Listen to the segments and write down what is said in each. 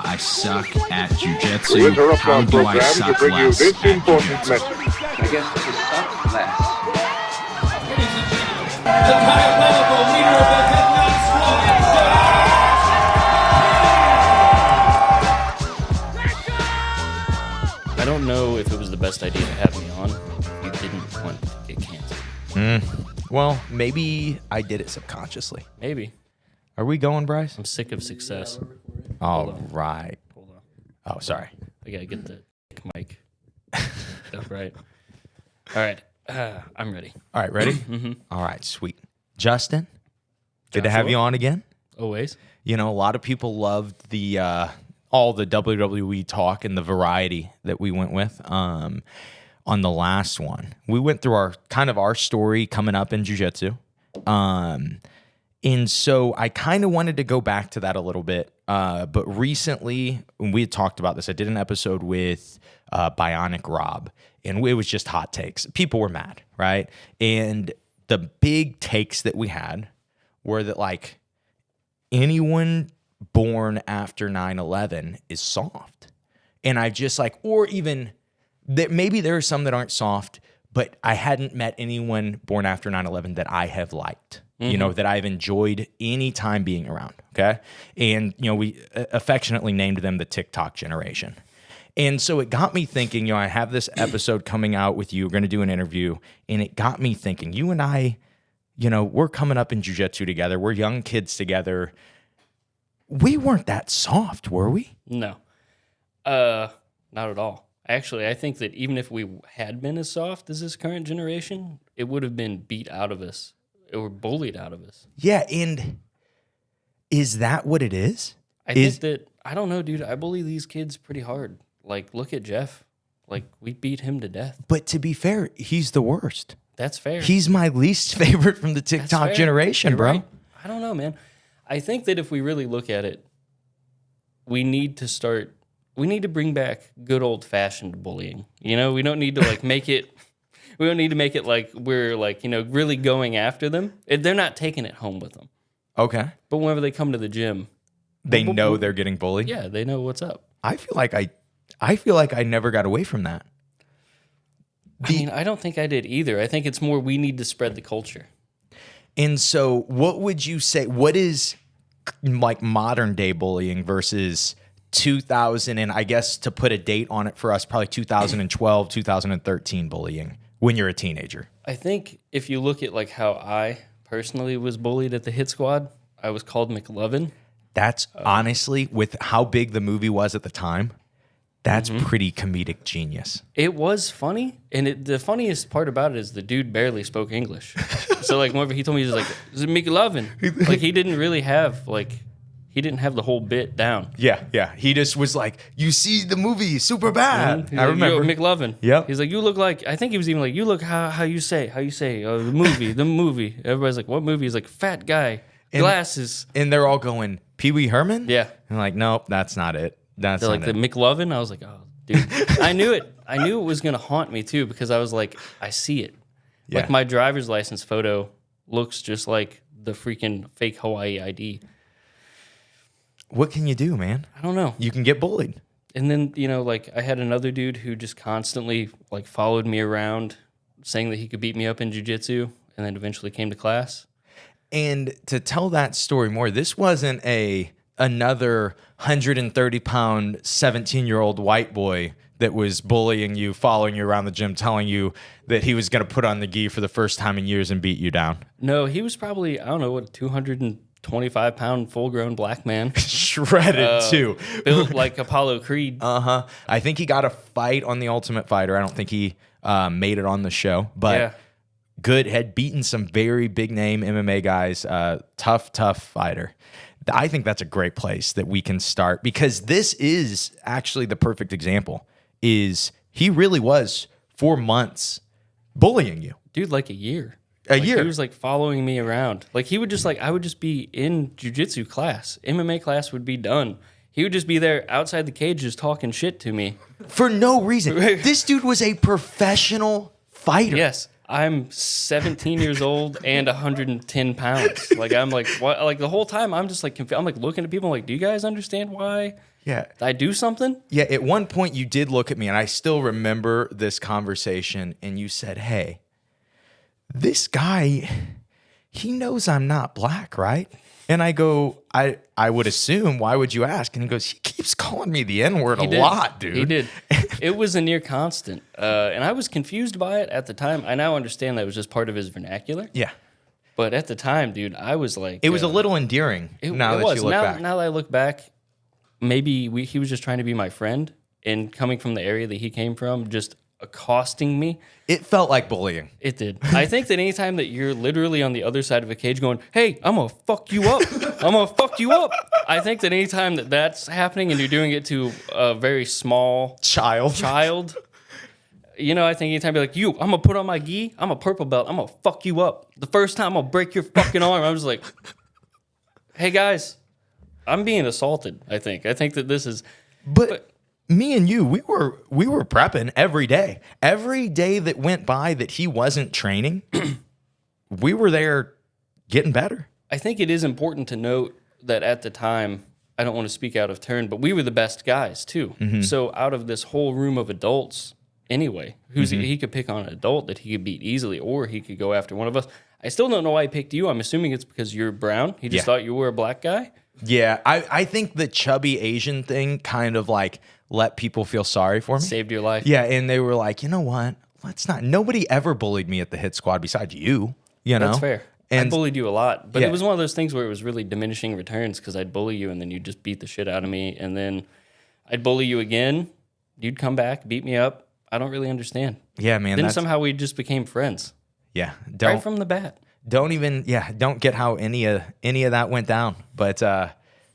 I suck at jiu-jitsu. How do I suck less at jiu-jitsu? I guess to suck less. The diabolical leader of the head I don't know if it was the best idea to have me on if you didn't want to get canceled. Well, maybe I did it subconsciously. Maybe. Are we going, Bryce? I'm sick of success. All right. Hold on. Oh, sorry. I gotta get the mic. That's right. All right. I'm ready. All right, ready? All right, sweet. Justin, good to have you on again. Always. You know, a lot of people loved the all the WWE talk and the variety that we went with on the last one. We went through our story coming up in jiu-jitsu. And so I kind of wanted to go back to that a little bit. But recently, when we had talked about this, I did an episode with Bionic Rob, and it was just hot takes. People were mad, right? And the big takes that we had were that, like, anyone born after 9/11 is soft. And I just or even that maybe there are some that aren't soft, but I hadn't met anyone born after 9/11 that I have liked. You know, that I've enjoyed any time being around, okay? And, you know, we affectionately named them the TikTok generation. And so it got me thinking, you know, I have this episode coming out with you. We're going to do an interview. And it got me thinking, you and I, you know, we're coming up in jiu-jitsu together. We're young kids together. We weren't that soft, were we? No. Not at all. Actually, I think that even if we had been as soft as this current generation, it would have been beat out of us. Or bullied out of us. Yeah, and is that what it is? I think that, I don't know, dude. I bully these kids pretty hard. Like, look at Jeff. Like, we beat him to death. But to be fair, he's the worst. That's fair. He's my least favorite from the TikTok generation, You're bro. right. I don't know, man. I think that if we really look at it, we need to bring back good old-fashioned bullying. You know, we don't need to, make it... We don't need to make it like we're really going after them. They're not taking it home with them. Okay. But whenever they come to the gym, They know they're getting bullied? yeah, they know what's up. I feel like I never got away from that. I don't think I did either. I think it's more we need to spread the culture. And so what would you say, what is like modern day bullying versus 2000, and I guess to put a date on it for us, probably 2012, 2013 bullying when you're a teenager? I think if you look at how I personally was bullied at the hit squad, I was called McLovin. That's honestly, with how big the movie was at the time, that's pretty comedic genius. It was funny, and the funniest part about it is the dude barely spoke English. So whenever he told me, he was like, "Is it McLovin?" He didn't really have he didn't have the whole bit down. Yeah. He just was like, "You see the movie, super bad." He's I remember. Yo, McLovin. Yep. He's like, "You look like," I think he was even like, "You look how you say, the movie." Everybody's like, "What movie?" He's like, "Fat guy, glasses." And they're all going, Pee Wee Herman? Yeah. And like, nope, that's not it. That's They're not like it. the McLovin. I was like, "Oh, dude." I knew it. I knew it was gonna haunt me too because I was like, I see it. Yeah. Like my driver's license photo looks just like the freaking fake Hawaii ID. What can you do, man? I don't know. You can get bullied. And then, I had another dude who just constantly followed me around saying that he could beat me up in jiu-jitsu and then eventually came to class. And to tell that story more, this wasn't another 130-pound 17-year-old white boy that was bullying you, following you around the gym, telling you that he was going to put on the gi for the first time in years and beat you down. No, he was probably, 225-pound full-grown black man. Shredded, too. Built like Apollo Creed. Uh-huh. I think he got a fight on The Ultimate Fighter. I don't think he made it on the show. But Yeah. good, had beaten some very big-name MMA guys. Tough fighter. I think that's a great place that we can start because this is actually the perfect example. Is he really was 4 months bullying you. Dude, a year. A year. He was following me around. He would just I would just be in jiu-jitsu class. MMA class would be done. He would just be there outside the cage just talking shit to me. For no reason. This dude was a professional fighter. Yes. I'm 17 years old and 110 pounds. Like, I'm like, what? Like, the whole time, I'm just like, I'm like looking at people, I'm like, do you guys understand why I do something? Yeah, at one point you did look at me, and I still remember this conversation, and you said, hey, this guy, he knows I'm not black, right? And I go, I would assume, why would you ask? And he goes, he keeps calling me the N-word lot, dude. He did. It was a near constant. And I was confused by it at the time. I now understand that it was just part of his vernacular. Yeah. But at the time, dude, I was like... It was a little endearing now that you look back. Now that I look back, maybe he was just trying to be my friend. And coming from the area that he came from, just accosting me. It felt like bullying. It did. I think that anytime that you're literally on the other side of a cage going, hey, I'm going to fuck you up. I'm going to fuck you up. I think that anytime that that's happening and you're doing it to a very small child, you know, I think anytime you're like, I'm going to put on my gi, I'm a purple belt, I'm going to fuck you up. The first time I'm going to break your fucking arm, I'm just like, hey guys, I'm being assaulted, I think. I think that this is... But me and you, we were prepping every day. Every day that went by that he wasn't training, we were there getting better. I think it is important to note that at the time, I don't want to speak out of turn, but we were the best guys too. Mm-hmm. So out of this whole room of adults, anyway, he could pick on an adult that he could beat easily, or he could go after one of us. I still don't know why he picked you. I'm assuming it's because you're brown. He just thought you were a black guy. Yeah, I think the chubby Asian thing kind of like let people feel sorry for me. Saved your life. Yeah, and they were like, you know what? Let's not. Nobody ever bullied me at the hit squad besides you. You know? That's fair. And I bullied you a lot, but it was one of those things where it was really diminishing returns because I'd bully you and then you'd just beat the shit out of me, and then I'd bully you again. You'd come back, beat me up. I don't really understand. Yeah, man. Then somehow we just became friends. Yeah, right from the bat. Don't get how any of that went down. But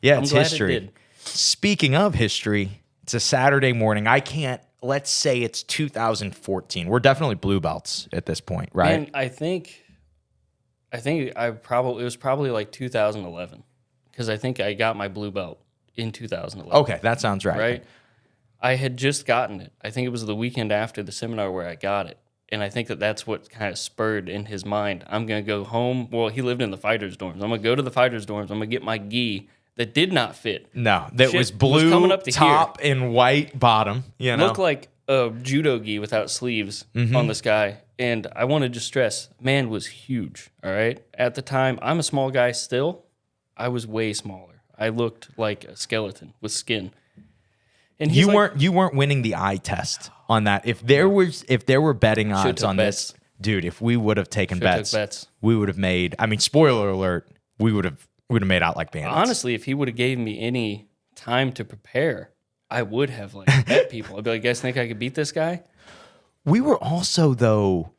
it's history. It did. Speaking of history, it's a Saturday morning. Let's say it's 2014. We're definitely blue belts at this point, right? And I think it was probably like 2011 because I think I got my blue belt in 2011. Okay, that sounds right. Right? I had just gotten it. I think it was the weekend after the seminar where I got it. And I think that that's what kind of spurred in his mind. I'm going to go home. Well, he lived in the fighters' dorms. I'm going to go to the fighters' dorms. I'm going to get my gi that did not fit. No, that was blue coming up to top here. and white bottom. You know? Looked like a judo gi without sleeves on this guy. And I wanted to stress, man was huge, all right? At the time, I'm a small guy still. I was way smaller. I looked like a skeleton with skin. And you weren't winning the eye test on that. If there were betting odds on this, dude, if we would have taken bets, we would have made. I mean, spoiler alert, we would have made out like bandits. Honestly, if he would have gave me any time to prepare, I would have bet people. I'd be like, you guys think I could beat this guy? We were also though.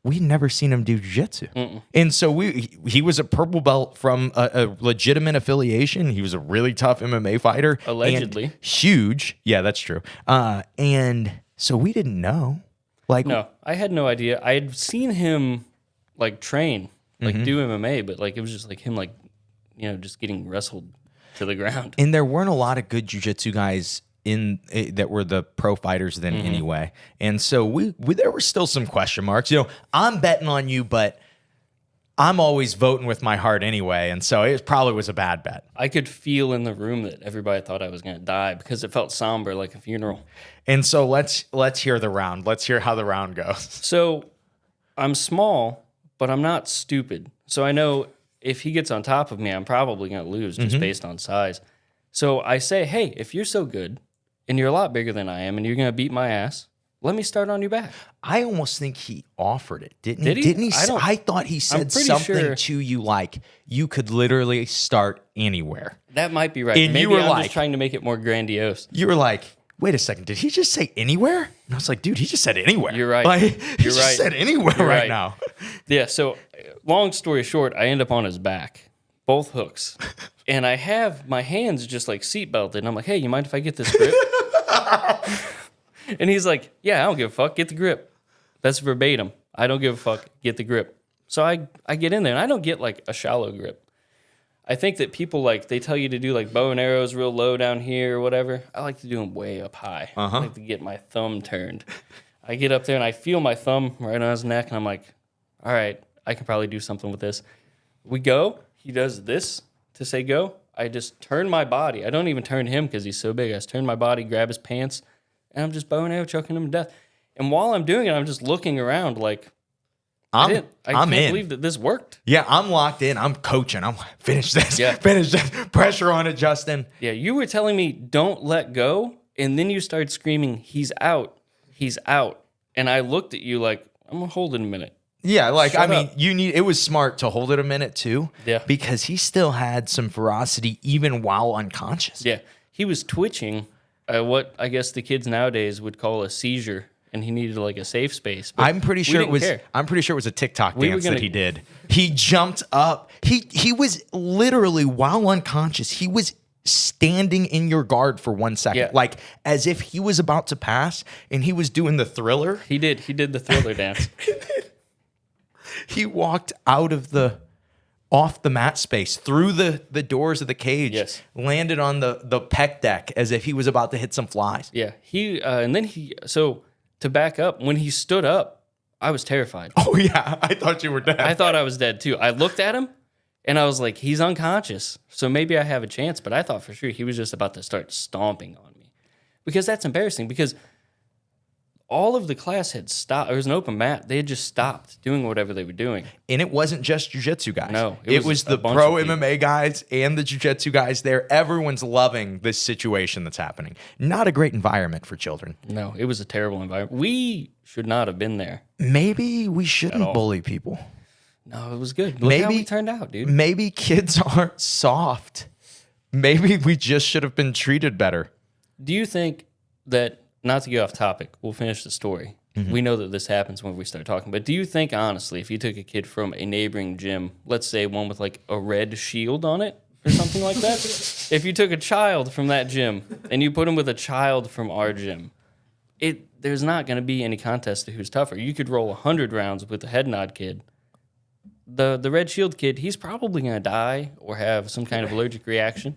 We'd never seen him do jiu-jitsu. And so he was a purple belt from a legitimate affiliation. He was a really tough MMA fighter. Allegedly. Huge. Yeah, that's true. And so we didn't know. No, I had no idea. I had seen him train, do MMA, but it was just him just getting wrestled to the ground. And there weren't a lot of good jiu-jitsu guys that were the pro fighters then anyway. And so we there were still some question marks. You know, I'm betting on you, but I'm always voting with my heart anyway. And so it probably was a bad bet. I could feel in the room that everybody thought I was going to die because it felt somber like a funeral. And so let's hear the round. Let's hear how the round goes. So I'm small, but I'm not stupid. So I know if he gets on top of me, I'm probably going to lose just based on size. So I say, hey, if you're so good, and you're a lot bigger than I am, and you're going to beat my ass, let me start on your back. I almost think he offered it, didn't he? Did he? I thought he said something to you like, you could literally start anywhere. That might be right. And maybe you were I'm just trying to make it more grandiose. You were like, wait a second, did he just say anywhere? And I was like, dude, he just said anywhere. You're right. He just said anywhere right now. Yeah, so long story short, I end up on his back, both hooks. And I have my hands just seat belted. And I'm like, hey, you mind if I get this grip? And he's like, yeah, I don't give a fuck. Get the grip. That's verbatim. I don't give a fuck. Get the grip. So I get in there, and I don't get a shallow grip. I think that people they tell you to do bow and arrows real low down here or whatever. I like to do them way up high. I like to get my thumb turned. I get up there, and I feel my thumb right on his neck, and I'm like, all right, I can probably do something with this. We go. He does this to say go. I just turn my body. I don't even turn him because he's so big. I just turn my body, grab his pants, and I'm just bow and arrow choking him to death. And while I'm doing it, I'm just looking around like, I can't believe that this worked. Yeah, I'm locked in. I'm coaching. I'm finish this. Yeah. Finish this. Pressure on it, Justin. Yeah, you were telling me don't let go, and then you started screaming, he's out. He's out. And I looked at you like, I'm going to hold it a minute. Yeah, like, Shut I mean, up. it was smart to hold it a minute too. Yeah. Because he still had some ferocity even while unconscious. Yeah, he was twitching what I guess the kids nowadays would call a seizure, and he needed like a safe space. But I'm pretty sure it was. care. I'm pretty sure it was a TikTok We were dance gonna- that he did. He jumped up. He was literally while unconscious. He was standing in your guard for 1 second, Yeah. like as if he was about to pass, and he was doing the Thriller. He did the Thriller dance. He walked out of off the mat space through the doors of the cage. Yes. Landed on the pec deck as if he was about to hit some flies. Yeah, and then so to back up, when he stood up, I was terrified. Oh yeah, I thought you were dead. I thought I was dead too. I looked at him and I was like, he's unconscious. So maybe I have a chance, but I thought for sure he was just about to start stomping on me. Because that's embarrassing because all of the class had stopped. There was an open mat. They had just stopped doing whatever they were doing. And it wasn't just jiu-jitsu guys. No, it was a the bunch pro of people. MMA guys and the jiu-jitsu guys there. Everyone's loving this situation that's happening. Not a great environment for children. No, it was a terrible environment. We should not have been there. Maybe we shouldn't all. bully people. No, it was good. Look how we turned out, dude. Maybe kids aren't soft. Maybe we just should have been treated better. Do you think that, not to get off topic, we'll finish the story. We know that this happens when we start talking, but do you think, honestly, if you took a kid from a neighboring gym, let's say one with like a red shield on it or something like that, if you took a child from that gym and you put him with a child from our gym, there's not going to be any contest to who's tougher. You could roll 100 rounds with the head nod kid. The red shield kid, he's probably going to die or have some kind of allergic reaction.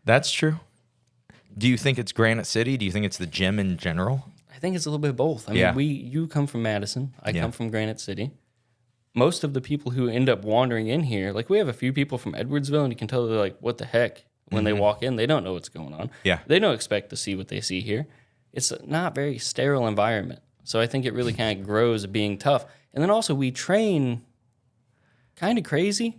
That's true. Do you think it's Granite City? Do you think it's the gym in general? I think it's a little bit of both. I mean, you come from Madison. I come from Granite City. Most of the people who end up wandering in here, like we have a few people from Edwardsville, and you can tell they're like, what the heck? When they walk in, they don't know what's going on. Yeah. They don't expect to see what they see here. It's a not very sterile environment. So I think it really kind of grows being tough. And then also we train kind of crazy.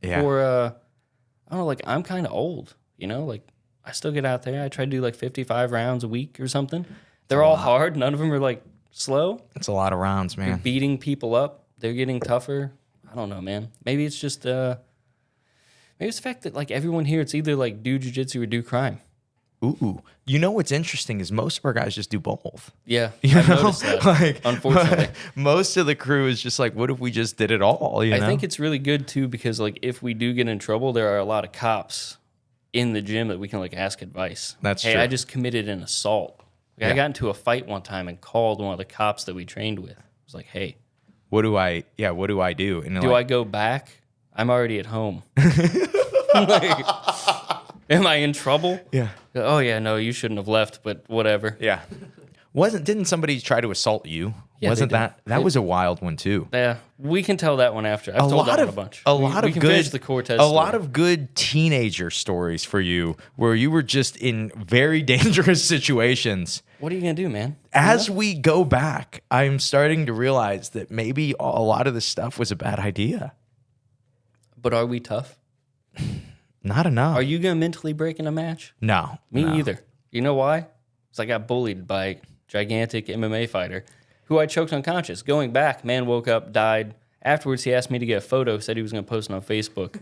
Yeah. Or, I don't know, like I'm kind of old, you know? Like I still get out there. I try to do like 55 rounds a week or something. They're all hard. None of them are like slow. It's a lot of rounds, man. Beating people up. They're getting tougher. I don't know, man. Maybe it's just maybe it's the fact that like everyone here, it's either like do jiu-jitsu or do crime. Ooh. You know what's interesting is most of our guys just do both. Yeah, You I've know? noticed that. Like, Unfortunately, most of the crew is just like, what if we just did it all? You know? I think it's really good too because like if we do get in trouble, there are a lot of cops in the gym that we can like ask advice. That's hey, true. I just committed an assault. Like, I got into a fight one time and called one of the cops that we trained with. I was like, hey, what do I do? And do I go back? I'm already at home. Like, am I in trouble? Yeah. Oh yeah, no, you shouldn't have left, but whatever. Yeah. Didn't somebody try to assault you? Yeah, Wasn't they did. that was a wild one too? Yeah, we can tell that one after. I've told that one a bunch. We can finish the Cortez a lot story. of good teenager stories for you where you were just in very dangerous situations. What are you gonna do, man? As we go back, I'm starting to realize that maybe a lot of this stuff was a bad idea. But are we tough? Not enough. Are you gonna mentally break in a match? No. Me no. either. You know why? Because I got bullied by a gigantic MMA fighter who I choked unconscious. Going back, man woke up, died. Afterwards, he asked me to get a photo, said he was going to post it on Facebook.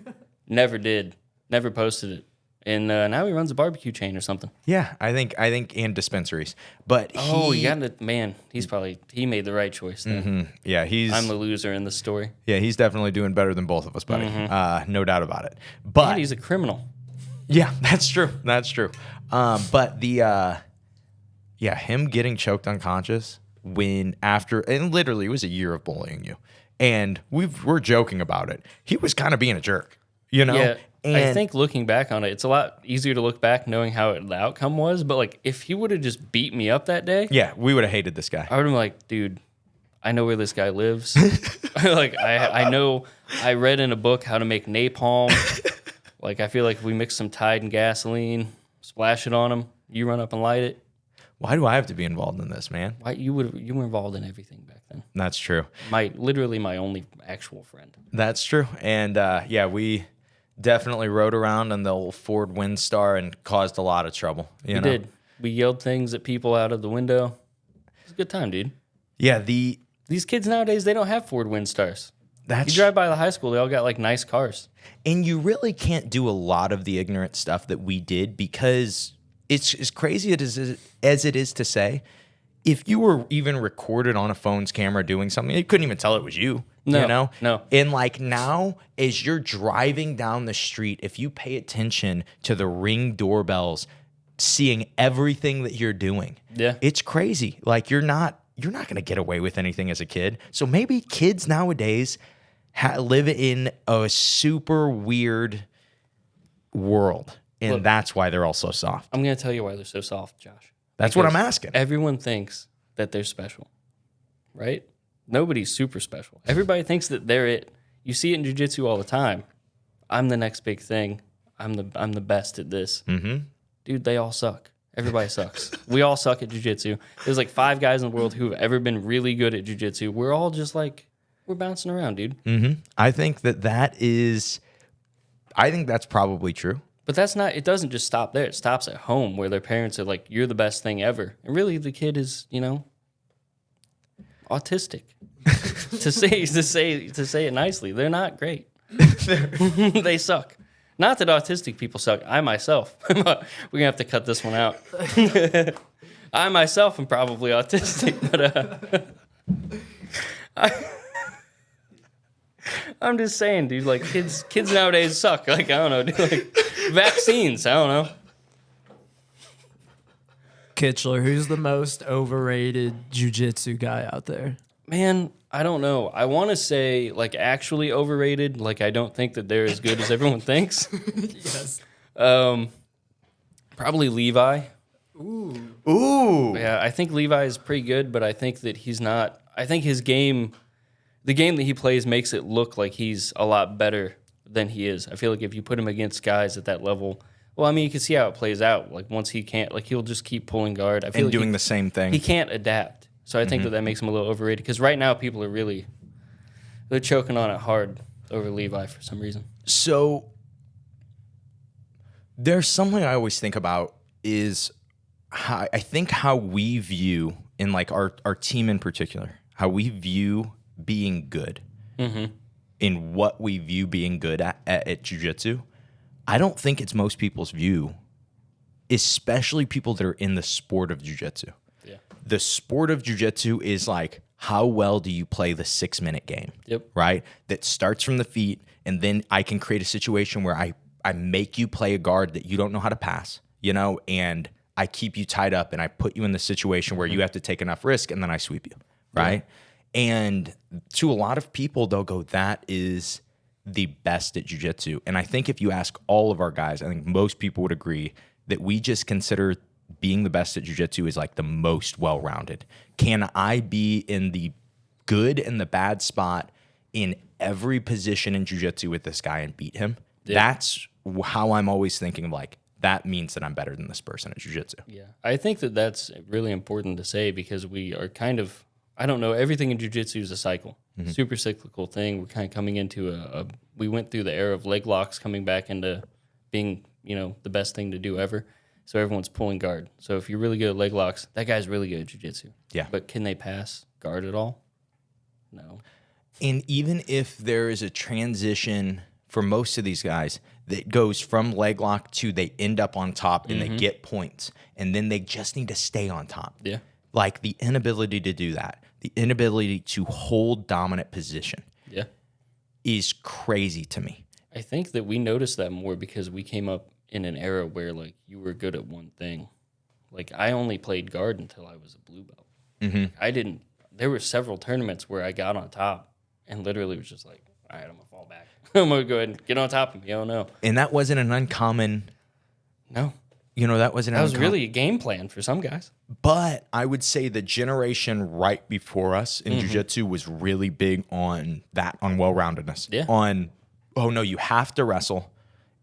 Never did. Never posted it. And now he runs a barbecue chain or something. Yeah, I think and dispensaries. But You got to, man, he made the right choice there. yeah, I'm the loser in this story. Yeah, he's definitely doing better than both of us, buddy. No doubt about it. But And he's a criminal. yeah, that's true. That's true. But him getting choked unconscious and literally it was a year of bullying you, and we're joking about it. He was kind of being a jerk, you know. Yeah, And I think looking back on it, it's a lot easier to look back knowing how the outcome was. But like, if he would have just beat me up that day, yeah, we would have hated this guy. I would have been like, dude, I know where this guy lives. Like I know I read in a book how to make napalm. Like I feel like if we mix some Tide and gasoline, splash it on him, you run up and light it. Why do I have to be involved in this, man? Why you were involved in everything back then. That's true. Literally my only actual friend. That's true. And we definitely rode around on the old Ford Windstar and caused a lot of trouble. You know? Did. We yelled things at people out of the window. It was a good time, dude. Yeah, These kids nowadays, they don't have Ford Windstars. that's You drive by the high school, they all got like nice cars. and you really can't do a lot of the ignorant stuff that we did because it's as crazy as it is to say, if you were even recorded on a phone's camera doing something, you couldn't even tell it was you. No, you know? no. And like now, as you're driving down the street, if you pay attention to the Ring doorbells, seeing everything that you're doing, Yeah. it's crazy. Like you're not going to get away with anything as a kid. So maybe kids nowadays live in a super weird world, and Look, that's why they're all so soft. I'm going to tell you why they're so soft, Josh. That's what I'm Because asking. Everyone thinks that they're special, right? Nobody's super special. Everybody thinks that they're it. You see it in jiu-jitsu all the time. I'm the next big thing. I'm the best at this. Mm-hmm. Dude, they all suck. Everybody sucks. We all suck at jiu-jitsu. There's like 5 guys in the world who have ever been really good at jiu-jitsu. We're all just like, we're bouncing around, dude. Mm-hmm. I think that's probably true. But that's not, it doesn't just stop there. It stops at home where their parents are like, you're the best thing ever. And really the kid is, autistic. to say it nicely, they're not great. They suck. Not that autistic people suck. I myself, we're going to have to cut this one out. I myself am probably autistic, but I'm just saying, dude, like kids nowadays suck. Like, I don't know, dude, like vaccines, I don't know. Kichler, who's the most overrated jiu-jitsu guy out there? Man, I don't know. I want to say, like, actually overrated. Like, I don't think that they're as good as everyone thinks. Yes. Probably Levi. Ooh. Yeah, I think Levi is pretty good, but I think that he's not. I think his game, the game that he plays makes it look like he's a lot better than he is. I feel like if you put him against guys at that level, well, I mean, you can see how it plays out. Like, once he can't, like, he'll just keep pulling guard. I feel And like doing the same thing. he can't adapt. So I think that makes him a little overrated because right now people are they're choking on it hard over Levi for some reason. So there's something I always think about is how we view, in like our team in particular, how we view being good, in what we view being good at jiu-jitsu. I don't think it's most people's view, especially people that are in the sport of jiu-jitsu. Yeah. The sport of jiu-jitsu is like, how well do you play the 6-minute game? Yep. Right? That starts from the feet, and then I can create a situation where I make you play a guard that you don't know how to pass, and I keep you tied up and I put you in the situation where you have to take enough risk, and then I sweep you, right? Yeah. And to a lot of people, they'll go, that is the best at jiu-jitsu. And I think if you ask all of our guys, I think most people would agree that we just consider being the best at jiu-jitsu is like the most well-rounded. Can I be in the good and the bad spot in every position in jiu-jitsu with this guy and beat him? Yeah. That's how I'm always thinking of, like, that means that I'm better than this person at jiu-jitsu. Yeah. I think that that's really important to say because we are kind of, I don't know, everything in jiu-jitsu is a cycle. Super cyclical thing. We're kind of coming into we went through the era of leg locks coming back into being, the best thing to do ever. So everyone's pulling guard. So if you're really good at leg locks, that guy's really good at jiu-jitsu. Yeah. But can they pass guard at all? No. And even if there is a transition for most of these guys that goes from leg lock to they end up on top and they get points, and then they just need to stay on top. Yeah. Like the inability to do that, the inability to hold dominant position is crazy to me. I think that we noticed that more because we came up in an era where, like, you were good at one thing. Like, I only played guard until I was a blue belt. There were several tournaments where I got on top and literally was just like, all right, I'm going to fall back. I'm going to go ahead and get on top of him. You don't know. And that wasn't an uncommon... No. that wasn't That was really a game plan for some guys. But I would say the generation right before us in jiu-jitsu was really big on that, on well-roundedness. Yeah. On, oh no, you have to wrestle,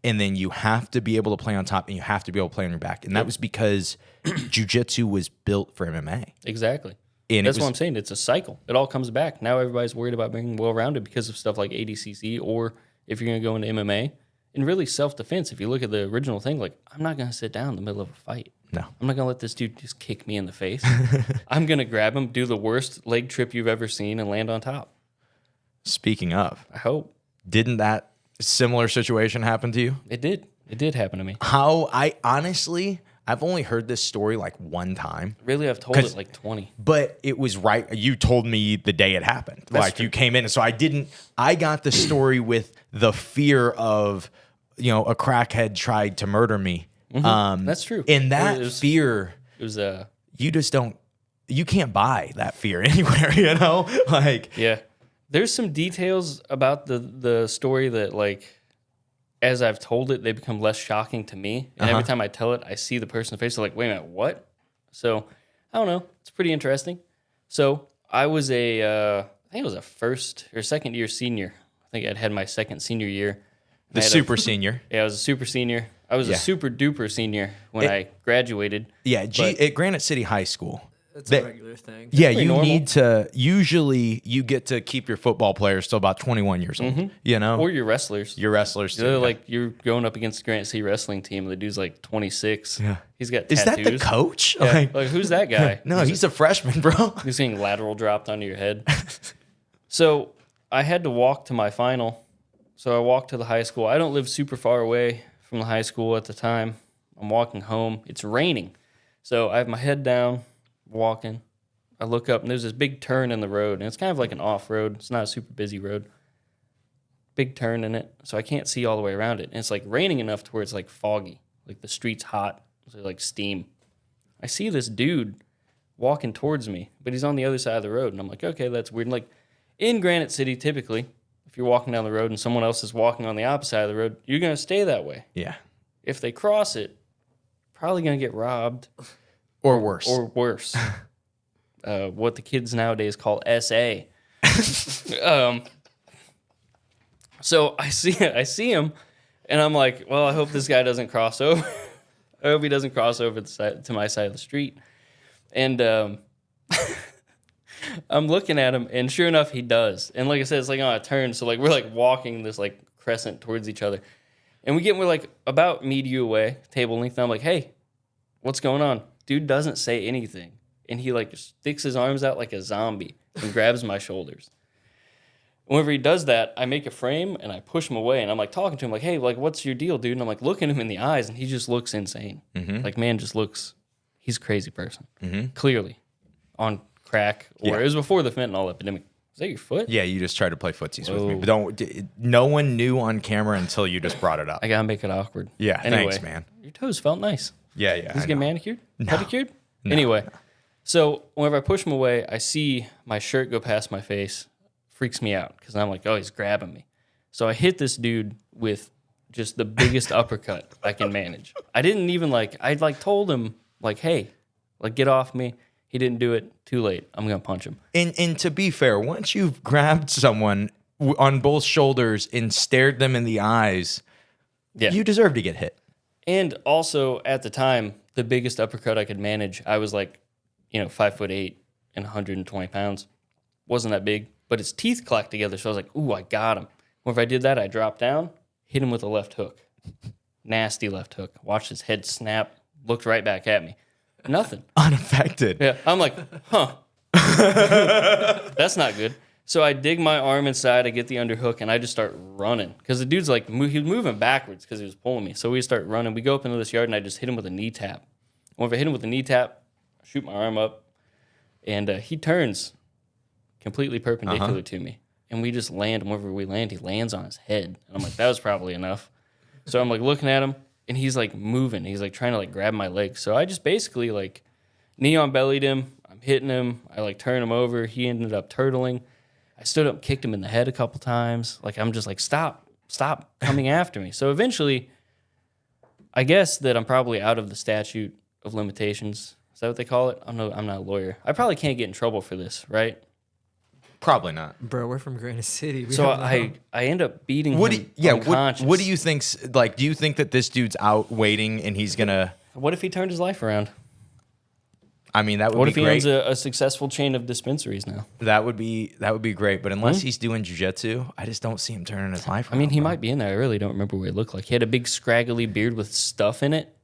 and then you have to be able to play on top, and you have to be able to play on your back. And that was because jiu-jitsu was built for MMA. Exactly. And That's what I'm saying. It's a cycle. It all comes back. Now everybody's worried about being well-rounded because of stuff like ADCC, or if you're going to go into MMA. And really self-defense, if you look at the original thing, like, I'm not going to sit down in the middle of a fight. No. I'm not going to let this dude just kick me in the face. I'm going to grab him, do the worst leg trip you've ever seen, and land on top. Speaking of, I hope. didn't that similar situation happen to you? It did. It did happen to me. I've only heard this story like one time. Really, I've told it like 20. But it was right. You told me the day it happened. That's true. You came in. And so I got the story with the fear of, a crackhead tried to murder me. That's true. And that fear, It was you can't buy that fear anywhere, Like, yeah. There's some details about the story that, like, as I've told it, they become less shocking to me. And every time I tell it, I see the person in the face. They're like, wait a minute, what? So, I don't know. It's pretty interesting. So, I was I think it was a first or second year senior. I think I'd had my second senior year. the super senior. Yeah, I was a super senior. I was a super duper senior when I graduated. Yeah, at Granite City High School. That's a regular thing. Yeah, you normal. need to, usually you get to keep your football players till about 21 years old, Or your wrestlers. Your wrestlers too. They're like, you're going up against the Granite City wrestling team. The dude's like 26. Yeah. He's got Is tattoos. that the coach? Yeah. Like, who's that guy? No, he's a freshman, bro. He's getting lateral dropped onto your head. So I had to walk to my final. So I walked to the high school. I don't live super far away from the high school at the time. I'm walking home. It's raining. So I have my head down, walking. I look up, and there's this big turn in the road. And it's kind of like an off-road. It's not a super busy road. Big turn in it. So I can't see all the way around it. And it's like raining enough to where it's like foggy. Like the street's hot. So like steam. I see this dude walking towards me, but he's on the other side of the road. And I'm like, okay, that's weird. And like in Granite City, typically, if you're walking down the road and someone else is walking on the opposite side of the road, you're going to stay that way. Yeah. If they cross it, probably going to get robbed. Or worse. Or worse. What the kids nowadays call SA. So I see him, and I'm like, well, I hope this guy doesn't cross over. I hope he doesn't cross over to my side of the street. And I'm looking at him, and sure enough, he does. And like I said, it's like on a turn, so like we're like walking this like crescent towards each other, and we're like about media away, table length. And I'm like, hey, what's going on? Dude doesn't say anything, and he like sticks his arms out like a zombie and grabs my shoulders. Whenever he does that, I make a frame and I push him away, and I'm like talking to him like, hey, like what's your deal, dude? And I'm like looking him in the eyes, and he just looks insane. Like man just looks, he's a crazy person, clearly on crack, or it was before the fentanyl epidemic. Is that your foot? Yeah, you just tried to play footsies with me. But no one knew on camera until you just brought it up. I gotta make it awkward. Yeah, anyway, thanks, man. Your toes felt nice. Yeah. Did you get manicured? Pedicured? Anyway, so whenever I push him away, I see my shirt go past my face. Freaks me out because I'm like, oh, he's grabbing me. So I hit this dude with just the biggest uppercut I can manage. I didn't even I told him like, hey, like get off me. He didn't do it. Too late. I'm gonna punch him. And to be fair, once you've grabbed someone on both shoulders and stared them in the eyes, you deserve to get hit. And also at the time, the biggest uppercut I could manage, I was 5'8" and 120 pounds. Wasn't that big, but his teeth clacked together. So I was like, ooh, I got him. Well, if I did that, I dropped down, hit him with a left hook. Nasty left hook. Watched his head snap, looked right back at me. Nothing. Unaffected. Yeah. I'm like, huh. That's not good. So I dig my arm inside, I get the underhook, and I just start running. Because the dude's he was moving backwards because he was pulling me. So we start running. We go up into this yard, and I just hit him with a knee tap. Well, if I hit him with a knee tap, I shoot my arm up, and he turns completely perpendicular to me. And we just land, and wherever we land, he lands on his head. And I'm like, that was probably enough. So I'm looking at him, and he's moving. He's trying to grab my leg. So I just basically neon bellied him. I'm hitting him. I turn him over. He ended up turtling. I stood up, kicked him in the head a couple times. I'm just stop coming after me. So eventually, I guess that I'm probably out of the statute of limitations. Is that what they call it? I'm not a lawyer. I probably can't get in trouble for this, right? Probably not. Bro, we're from Granite City. We So don't know. I end up beating What? him What unconscious. do you think? Like, do you think that this dude's out waiting and he's gonna? What if he turned his life around? I mean, that would What be if he great. owns a successful chain of dispensaries now? That would be great. But unless he's doing jiu-jitsu, I just don't see him turning his life I around. mean, he bro. might be in there. I really don't remember what he looked like. He had a big scraggly beard with stuff in it.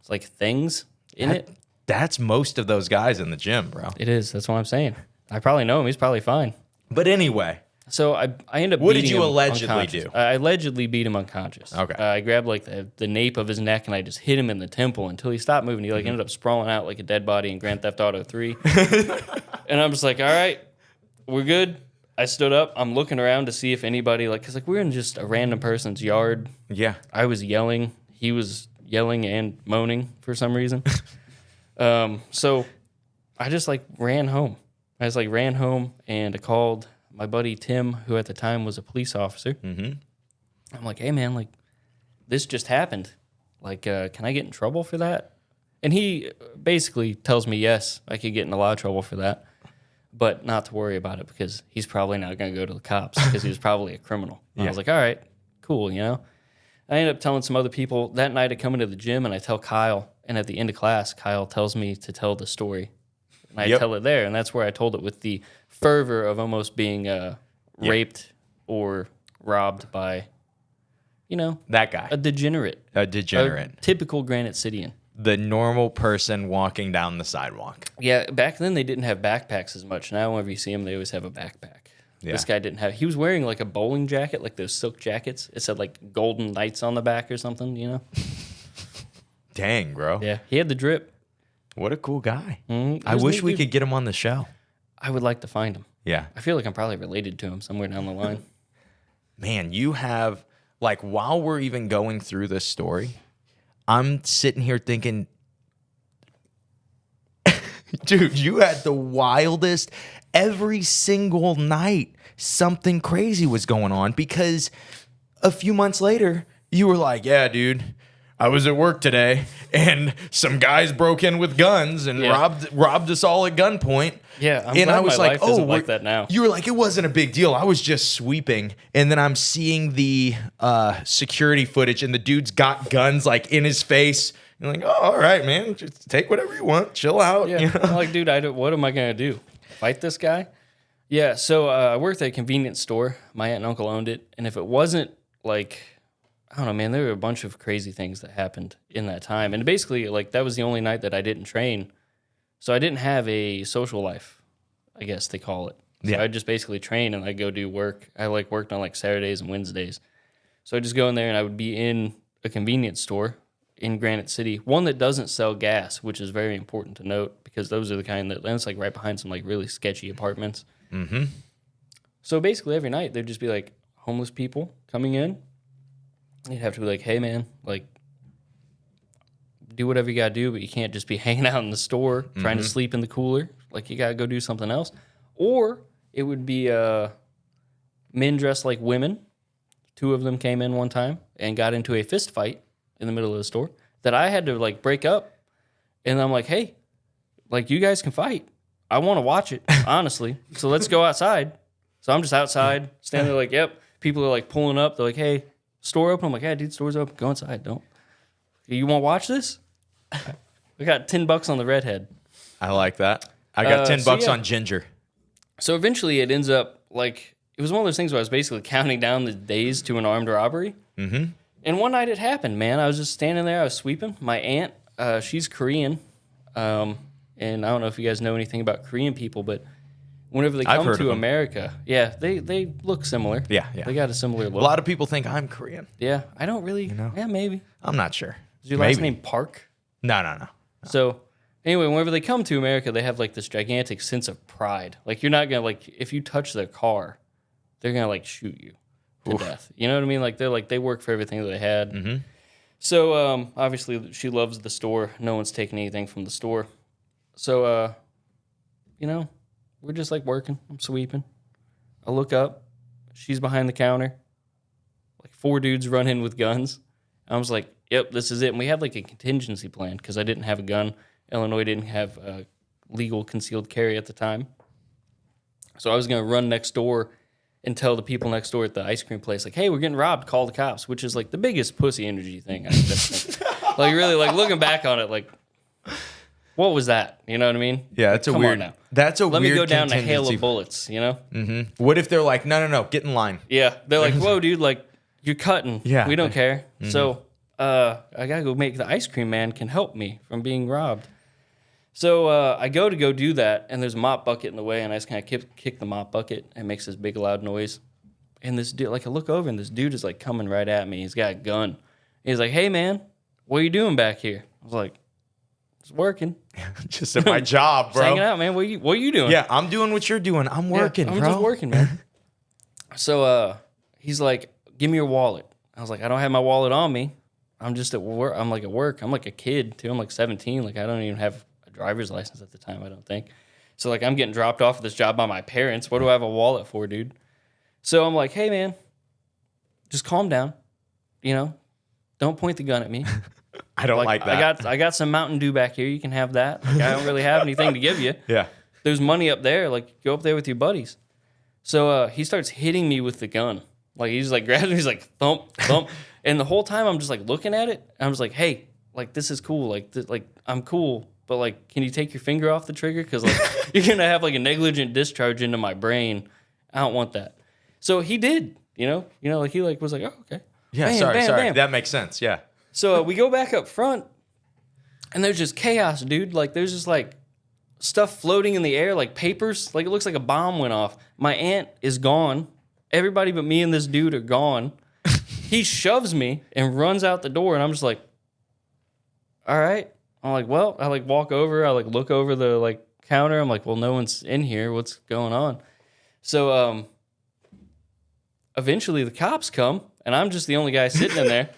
It's like things in it. That's most of those guys in the gym, bro. It is. That's what I'm saying. I probably know him. He's probably fine. But anyway, So I end up What did beating you him allegedly unconscious. do? I allegedly beat him unconscious. Okay. I grabbed like the nape of his neck and I just hit him in the temple until he stopped moving. He like ended up sprawling out like a dead body in Grand Theft Auto 3. And I'm just like, all right, we're good. I stood up. I'm looking around to see if anybody because we're in just a random person's yard. yeah. I was yelling. He was yelling and moaning for some reason. So I just ran home. I just ran home and I called my buddy Tim, who at the time was a police officer. Mm-hmm. I'm like, hey man, this just happened. Can I get in trouble for that? And he basically tells me yes, I could get in a lot of trouble for that, but not to worry about it because he's probably not going to go to the cops because he was probably a criminal. And I was like, all right, cool, I ended up telling some other people. That night I come into the gym and I tell Kyle, and at the end of class, Kyle tells me to tell the story. And I tell it there, and that's where I told it with the fervor of almost being raped or robbed by, That guy. a degenerate. A degenerate. A typical Granite Cityan. The normal person walking down the sidewalk. Yeah, back then they didn't have backpacks as much. Now whenever you see them, they always have a backpack. Yeah. This guy didn't have. He was wearing a bowling jacket, like those silk jackets. It said Golden Knights on the back or something, Dang, bro. Yeah, he had the drip. What a cool guy. He I was wish neat we dude. could get him on the show. I would like to find him. Yeah. I feel like I'm probably related to him somewhere down the line. Man, you have, while we're even going through this story, I'm sitting here thinking, dude, you had the wildest, every single night, something crazy was going on because a few months later, you were like, yeah, dude, I was at work today and some guys broke in with guns and robbed us all at gunpoint. Yeah, I'm and glad I was my like, life isn't oh, like that now. You were like, it wasn't a big deal. I was just sweeping. And then I'm seeing the security footage and the dude's got guns in his face. You're like, oh, all right, man. Just take whatever you want. Chill out. Yeah, I'm dude, what am I going to do? Fight this guy? Yeah, so I worked at a convenience store. My aunt and uncle owned it. And if it wasn't I don't know, man, there were a bunch of crazy things that happened in that time. And basically, that was the only night that I didn't train. So I didn't have a social life, I guess they call it. So Yeah. I just basically train and I go do work. I worked on Saturdays and Wednesdays. So I just go in there and I would be in a convenience store in Granite City, one that doesn't sell gas, which is very important to note because those are the kind that, and it's right behind some really sketchy apartments. Mm-hmm. So basically every night there'd just be homeless people coming in. You'd have to be hey man, do whatever you gotta do, but you can't just be hanging out in the store trying to sleep in the cooler. You gotta go do something else. Or it would be men dressed like women. 2 of them came in one time and got into a fist fight in the middle of the store that I had to break up. And I'm like, hey, you guys can fight. I want to watch it, honestly. So let's go outside. So I'm just outside, standing there yep. People are pulling up. They're hey, store open? I'm like, yeah, dude, store's open. Go inside. Don't. You want to watch this? We got $10 on the redhead. I like that. I got $10 yeah. on ginger. So eventually it ends up it was one of those things where I was basically counting down the days to an armed robbery. Mm-hmm. And one night it happened, man. I was just standing there. I was sweeping. My aunt, she's Korean. And I don't know if you guys know anything about Korean people, but whenever they come to America, yeah, they look similar. Yeah. They got a similar look. A lot of people think I'm Korean. Yeah, I don't really. Yeah, maybe. I'm not sure. Is your last name Park? No. So anyway, whenever they come to America, they have this gigantic sense of pride. You're not gonna if you touch their car, they're gonna shoot you to death. You know what I mean? They work for everything that they had. Mm-hmm. So obviously she loves the store. No one's taking anything from the store. So we're just working. I'm sweeping. I look up. She's behind the counter. 4 dudes run in with guns. I was like, yep, this is it. And we had like a contingency plan because I didn't have a gun. Illinois didn't have legal concealed carry at the time. So I was going to run next door and tell the people next door at the ice cream place, like, hey, we're getting robbed, call the cops, which is like the biggest pussy energy thing I've ever think. Like, really, like looking back on it, like, what was that? You know what I mean? Yeah, that's like, a weird. now. That's a Let weird. me go down a hail contingency. of bullets. You know? Mm-hmm. What if they're like, no, get in line? Yeah, they're like, whoa, dude, like you're cutting. Yeah. We don't care. So I gotta go make the ice cream man can help me from being robbed. So I go do that, and there's a mop bucket in the way, and I just kind of kick the mop bucket, and it makes this big loud noise. And this dude, like I look over, and this dude is like coming right at me. He's got a gun. He's like, hey man, what are you doing back here? I was like, just working. Just at my job, Just bro. hanging out, man. What are you doing? Yeah, I'm doing what you're doing. I'm working, I'm bro. just working, man. So he's like, give me your wallet. I was like, I don't have my wallet on me. I'm just at work. I'm like at work. I'm like a kid too. I'm like 17. Like I don't even have a driver's license at the time, I don't think. So like I'm getting dropped off at this job by my parents. What do I have a wallet for, dude? So I'm like, hey man, just calm down. You know, don't point the gun at me. I don't like that. I got some Mountain Dew back here. You can have that. Like, I don't really have anything to give you. Yeah. There's money up there. Like, go up there with your buddies. So he starts hitting me with the gun. Like, he's like grabs me. He's like, thump, thump. And the whole time I'm just like looking at it. I'm just like, hey, like, this is cool. Like, I'm cool. But like, can you take your finger off the trigger? Because like, you're going to have like a negligent discharge into my brain. I don't want that. So he did, you know, like he like was like, oh, okay. Yeah, Bam, sorry. bam, bam. That makes sense. Yeah. So we go back up front, and there's just chaos, dude. Like, there's just, like, stuff floating in the air, like papers. Like, it looks like a bomb went off. My aunt is gone. Everybody but me and this dude are gone. He shoves me and runs out the door, and I'm just like, all right. I'm like, well, I, like, walk over. I, like, look over the, like, counter. I'm like, well, no one's in here. What's going on? So, eventually the cops come, and I'm just the only guy sitting in there.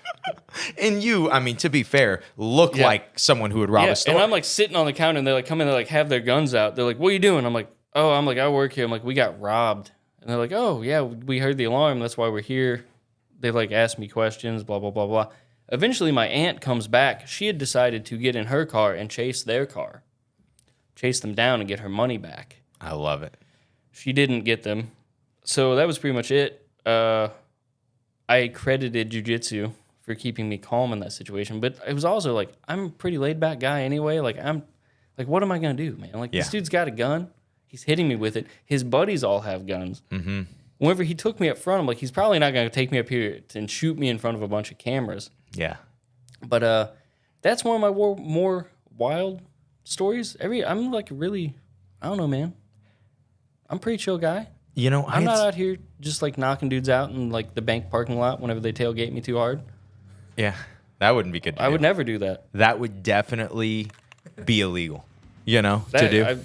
And you, I mean, to be fair, look like someone who would rob a store. And I'm like sitting on the counter, and they like come in, they like have their guns out. They're like, "What are you doing?" I'm like, I work here." I'm like, "We got robbed," and they're like, "Oh yeah, we heard the alarm. That's why we're here." They like asked me questions, blah blah blah blah. Eventually, my aunt comes back. She had decided to get in her car and chase their car, chase them down, and get her money back. I love it. She didn't get them, so that was pretty much it. I credited jiu-jitsu for keeping me calm in that situation. But it was also like, I'm a pretty laid back guy anyway. Like, I'm like, what am I going to do, man? Like, this dude's got a gun. He's hitting me with it. His buddies all have guns. Mm-hmm. Whenever he took me up front, I'm like, he's probably not going to take me up here and shoot me in front of a bunch of cameras. Yeah. But that's one of my more wild stories. I'm like really, I don't know, man. I'm a pretty chill guy. You know, I'm not out here just like knocking dudes out in like the bank parking lot whenever they tailgate me too hard. Yeah. That wouldn't be good to I do. would never do that. That would definitely be illegal, you know, to do.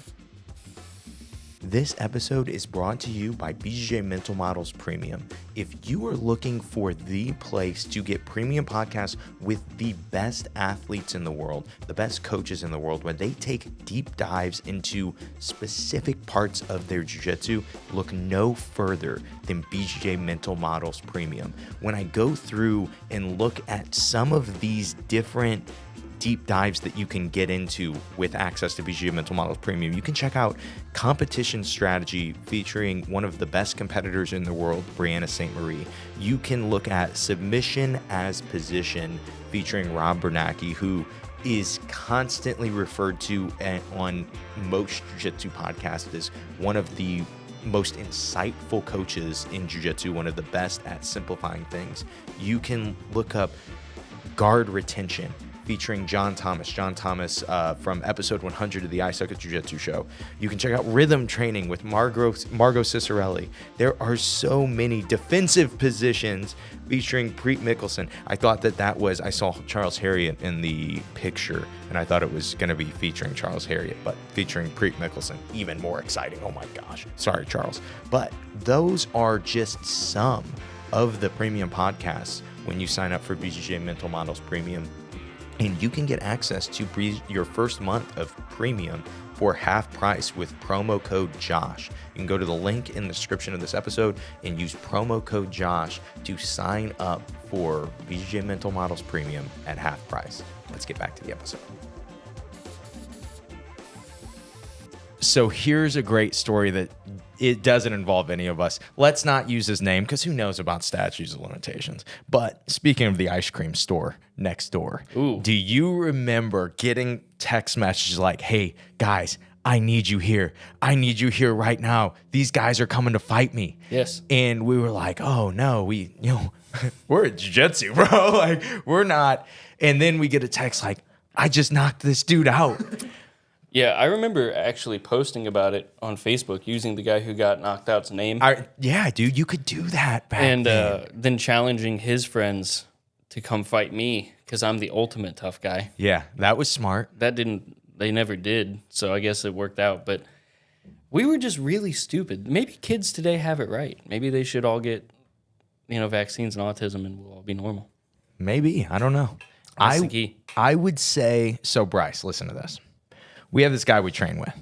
This episode is brought to you by BJJ Mental Models Premium. If you are looking for the place to get premium podcasts with the best athletes in the world, the best coaches in the world, where they take deep dives into specific parts of their jiu-jitsu, look no further than BJJ Mental Models Premium. When I go through and look at some of these different deep dives that you can get into with access to BJJ Mental Models Premium, you can check out Competition Strategy featuring one of the best competitors in the world, Brianna St. Marie. You can look at Submission as Position featuring Rob Bernacki, who is constantly referred to on most jiu-jitsu podcasts as one of the most insightful coaches in jiu-jitsu, one of the best at simplifying things. You can look up Guard Retention featuring John Thomas from episode 100 of the I Suck at Jiu-Jitsu show. You can check out Rhythm Training with Margot Cicerelli. There are so many defensive positions featuring Preet Mickelson. I thought I saw Charles Harriott in the picture, and I thought it was going to be featuring Charles Harriott, but featuring Preet Mickelson, even more exciting. Oh my gosh. Sorry, Charles. But those are just some of the premium podcasts when you sign up for BJJ Mental Models Premium. And you can get access to your first month of premium for half price with promo code Josh. You can go to the link in the description of this episode and use promo code Josh to sign up for BJJ Mental Models Premium at half price. Let's get back to the episode. So here's a great story that it doesn't involve any of us. Let's not use his name because who knows about statutes of limitations. But speaking of the ice cream store next door, do you remember getting text messages like, hey, guys, I need you here. I need you here right now. These guys are coming to fight me. Yes. And we were like, oh, no, we're at jiu-jitsu, bro. Like, we're not. And then we get a text like, I just knocked this dude out. Yeah, I remember actually posting about it on Facebook using the guy who got knocked out's name. Yeah, dude, you could do that back then. And then challenging his friends to come fight me because I'm the ultimate tough guy. Yeah, that was smart. They never did, so I guess it worked out. But we were just really stupid. Maybe kids today have it right. Maybe they should all get, vaccines and autism and we'll all be normal. Maybe, I don't know. That's the key. I would say, so Bryce, listen to this. We have this guy we train with,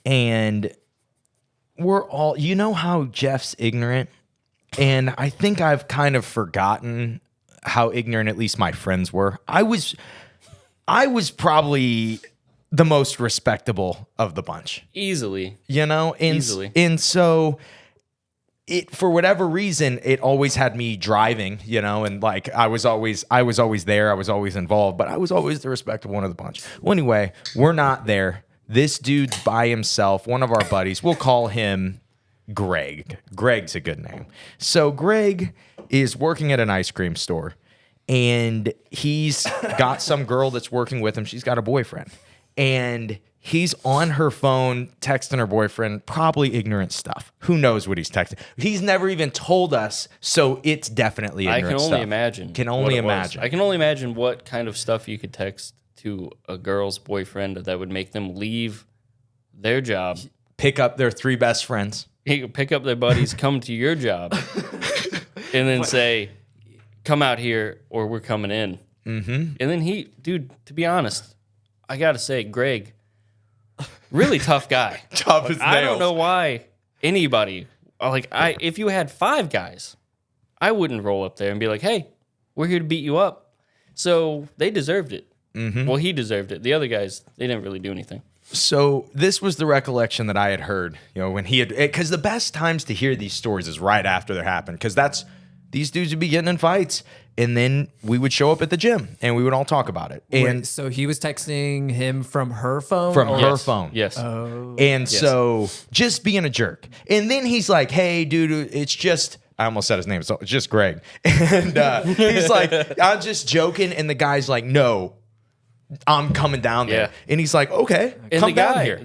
and we're all, how Jeff's ignorant, and I think I've kind of forgotten how ignorant at least my friends were. I was probably the most respectable of the bunch. Easily. Easily. And so it, for whatever reason, it always had me driving, and like I was always there, I was always involved, but I was always the respectable one of the bunch. Well, anyway, we're not there. This dude's by himself, one of our buddies. We'll call him Greg. Greg's a good name. So Greg is working at an ice cream store, and he's got some girl that's working with him. She's got a boyfriend, and he's on her phone texting her boyfriend, probably ignorant stuff. Who knows what he's texting? He's never even told us, so it's definitely ignorant stuff. I can only imagine. I can only imagine what kind of stuff you could text to a girl's boyfriend that would make them leave their job. Pick up their 3 best friends. Pick up their buddies, come to your job, and then say, come out here or we're coming in. Mm-hmm. And then to be honest, I got to say, Greg, really tough guy. Tough as nails. I don't know why anybody, if you had 5 guys, I wouldn't roll up there and be like, hey, we're here to beat you up. So they deserved it. Mm-hmm. Well, he deserved it. The other guys, they didn't really do anything. So this was the recollection that I had heard, when he had, because the best times to hear these stories is right after they happen, because these dudes would be getting in fights, and then we would show up at the gym, and we would all talk about it. And so he was texting him from her phone? From her phone. Yes. Oh. And so just being a jerk. And then he's like, hey, dude, it's just, I almost said his name, so it's just Greg. And he's like, I'm just joking, and the guy's like, no, I'm coming down there. Yeah. And he's like, okay, come down here.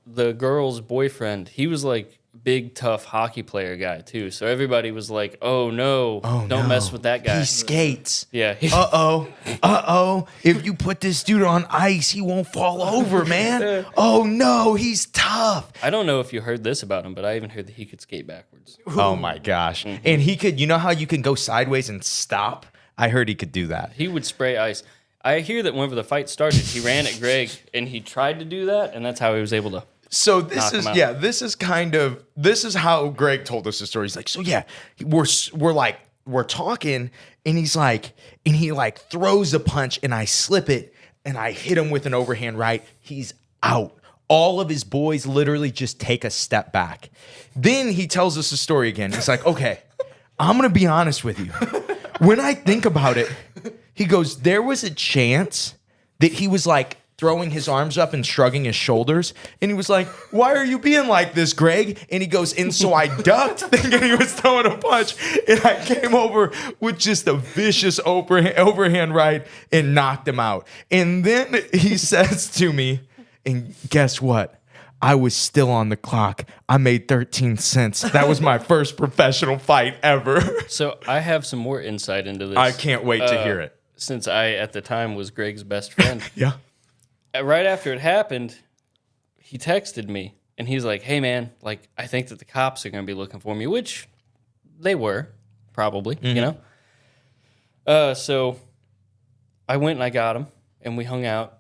The girl's boyfriend, he was like big, tough hockey player guy too. So everybody was like, oh no, don't mess with that guy. He skates. Yeah. Uh-oh. If you put this dude on ice, he won't fall over, man. Oh no, he's tough. I don't know if you heard this about him, but I even heard that he could skate backwards. Oh my gosh. Mm-hmm. And he could, how you can go sideways and stop? I heard he could do that. He would spray ice. I hear that whenever the fight started, he ran at Greg and he tried to do that, and that's how he was able to. So this is how Greg told us the story. He's like, so yeah, we're talking, and he's like, and he like throws a punch, and I slip it, and I hit him with an overhand right. He's out. All of his boys literally just take a step back. Then he tells us the story again. He's like, okay, I'm gonna be honest with you. When I think about it, he goes, there was a chance that he was like throwing his arms up and shrugging his shoulders. And he was like, why are you being like this, Greg? And he goes, and so I ducked thinking he was throwing a punch. And I came over with just a vicious overhand right and knocked him out. And then he says to me, and guess what? I was still on the clock. I made 13 cents. That was my first professional fight ever. So I have some more insight into this. I can't wait to hear it. Since I, at the time, was Greg's best friend. Yeah. Right after it happened, he texted me, and he's like, hey, man, like, I think that the cops are going to be looking for me, which they were, probably, So I went and I got him, and we hung out.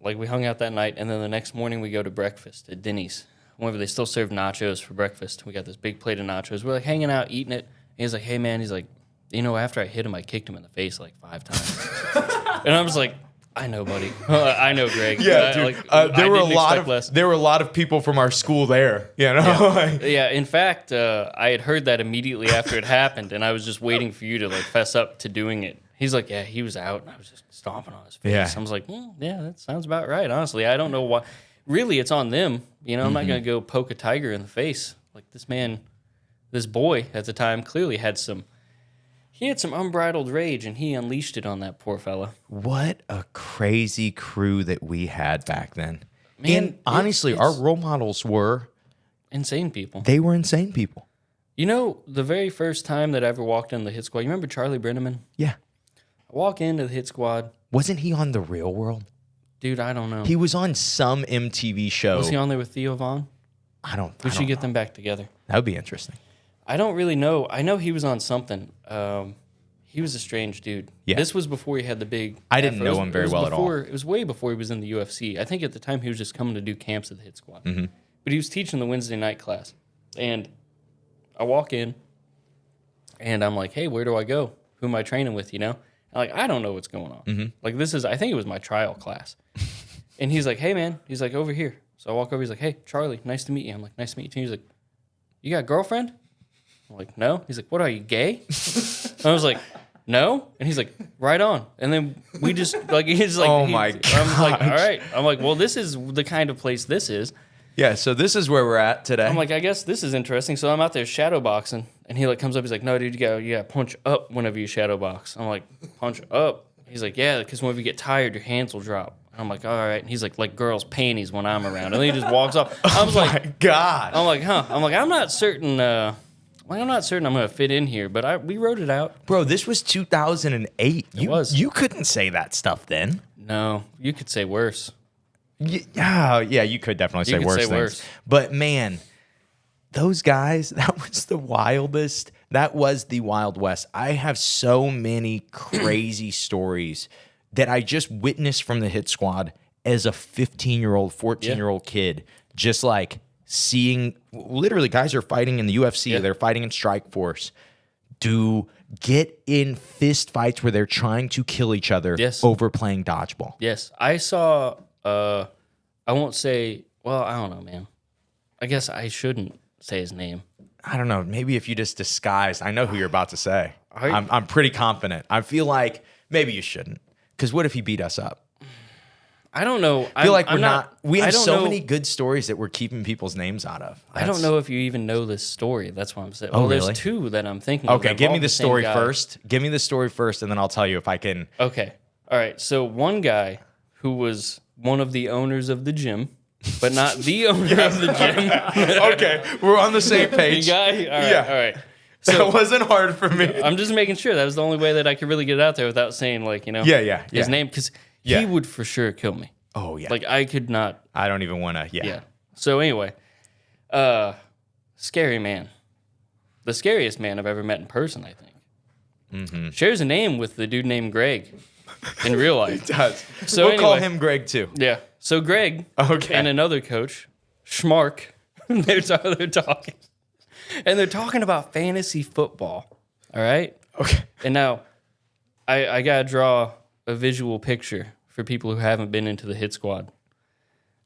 Like, we hung out that night, and then the next morning we go to breakfast at Denny's. Whenever they still serve nachos for breakfast. We got this big plate of nachos. We're, like, hanging out, eating it. And he's like, hey, man. He's like, you know, after I hit him, I kicked him in the face like 5 times. And I was like, I know, buddy. I know, Greg. Yeah, dude. There were a lot of people from our school there. You know. Yeah. In fact, I had heard that immediately after it happened, and I was just waiting for you to like fess up to doing it. He's like, yeah, he was out, and I was just stomping on his face. Yeah. I was like, yeah, that sounds about right. Honestly, I don't know why. Really, it's on them. You know, I'm not gonna go poke a tiger in the face. Like this man, this boy at the time clearly had some. He had some unbridled rage, and he unleashed it on that poor fella. What a crazy crew that we had back then. Man, and honestly, our role models were insane people. They were insane people. You know, the very first time that I ever walked into the hit squad, you remember Charlie Brenneman? Yeah. I walk into the hit squad. Wasn't he on The Real World? Dude, I don't know. He was on some MTV show. Was he on there with Theo Vaughn? We should get them back together. That would be interesting. I don't really know. I know he was on something. He was a strange dude. Yeah. This was before he had the big... I didn't know him very well at all. It was way before he was in the UFC. I think at the time he was just coming to do camps at the hit squad. Mm-hmm. But he was teaching the Wednesday night class. And I walk in, and I'm like, hey, where do I go? Who am I training with, you know? I'm like, I don't know what's going on. Mm-hmm. Like, I think it was my trial class. And he's like, hey, man. He's like, over here. So I walk over. He's like, hey, Charlie, nice to meet you. I'm like, nice to meet you too. He's like, you got a girlfriend? I'm like, no. He's like, what are you, gay? I was like, no. And he's like, right on. And then we just, like, he's like, oh my God. I'm like, all right. I'm like, well, this is the kind of place this is. Yeah, so this is where we're at today. I'm like, I guess this is interesting. So I'm out there shadow boxing, and he like comes up. He's like, no, dude, you gotta punch up whenever you shadow box. I'm like, punch up. He's like, yeah, because whenever you get tired, your hands will drop. I'm like, all right. And he's like girls' panties when I'm around. And then he just walks off. I was like, my God. I'm like, huh. I'm like, I'm not certain. I'm not certain I'm gonna fit in here, but we wrote it out. Bro, this was 2008. You couldn't say that stuff then. No, you could say worse. Yeah, you could definitely say worse things. But man, those guys, that was the wildest. That was the Wild West. I have so many crazy stories that I just witnessed from the hit squad as a 15-year-old, 14-year-old kid, just like seeing literally guys are fighting in the UFC, they're fighting in Strikeforce, do get in fist fights where they're trying to kill each other over playing dodgeball. Yes. I saw I won't say, well, I don't know, man. I guess I shouldn't say his name. I don't know. Maybe if you just disguise, I know who you're about to say. I'm pretty confident. I feel like maybe you shouldn't. Because what if he beat us up? I don't know. I feel like we're not. We have so many good stories that we're keeping people's names out of. I don't know if you even know this story. That's what I'm saying. Oh, well, really? There's 2 that I'm thinking of. Okay, give me the story first. Give me the story first, and then I'll tell you if I can. Okay. All right. So one guy who was one of the owners of the gym, but not the owner of the gym. Okay, we're on the same page. The guy? All right. So that wasn't hard for me. I'm just making sure. That was the only way that I could really get it out there without saying, like, you know, his name. Because he would for sure kill me. Oh, yeah. Like, I could not. I don't even want to, Yeah. So, anyway, scary man. The scariest man I've ever met in person, I think. Mm-hmm. Shares a name with the dude named Greg in real life. He does. So we'll call him Greg, too. Yeah. So, Greg and another coach, Schmark, they're talking. And they're talking about fantasy football. All right? Okay. And now, I got to draw a visual picture for people who haven't been into the hit squad.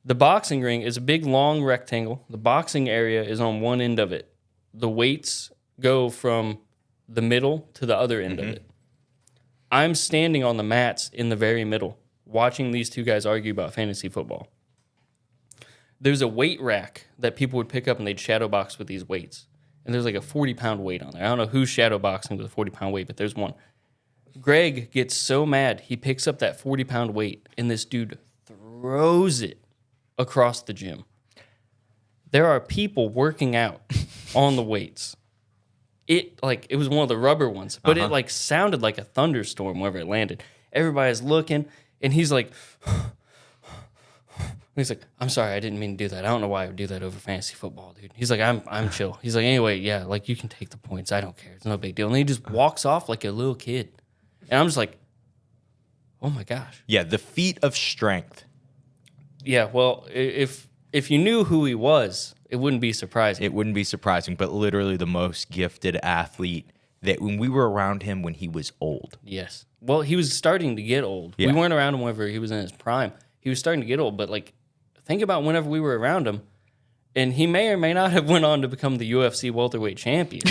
The boxing ring is a big, long rectangle. The boxing area is on one end of it. The weights go from the middle to the other end of it. I'm standing on the mats in the very middle, watching these 2 guys argue about fantasy football. There's a weight rack that people would pick up, and they'd shadow box with these weights. And there's like a 40-pound weight on there. I don't know who's shadow boxing with a 40-pound weight, but there's one. Greg gets so mad, he picks up that 40-pound weight, and this dude throws it across the gym. There are people working out on the weights. It was one of the rubber ones, but it like sounded like a thunderstorm wherever it landed. Everybody's looking, and he's like, I'm sorry, I didn't mean to do that. I don't know why I would do that over fantasy football, dude. He's like, I'm chill. He's like, anyway, yeah, like you can take the points. I don't care. It's no big deal. And he just walks off like a little kid. And I'm just like, Oh my gosh. Yeah, the feat of strength. Yeah, well, if you knew who he was, it wouldn't be surprising. It wouldn't be surprising, but literally the most gifted athlete that when we were around him when he was old. Yes. Well, he was starting to get old. Yeah. We weren't around him whenever he was in his prime. He was starting to get old, but like think about whenever we were around him, and he may or may not have went on to become the UFC welterweight champion.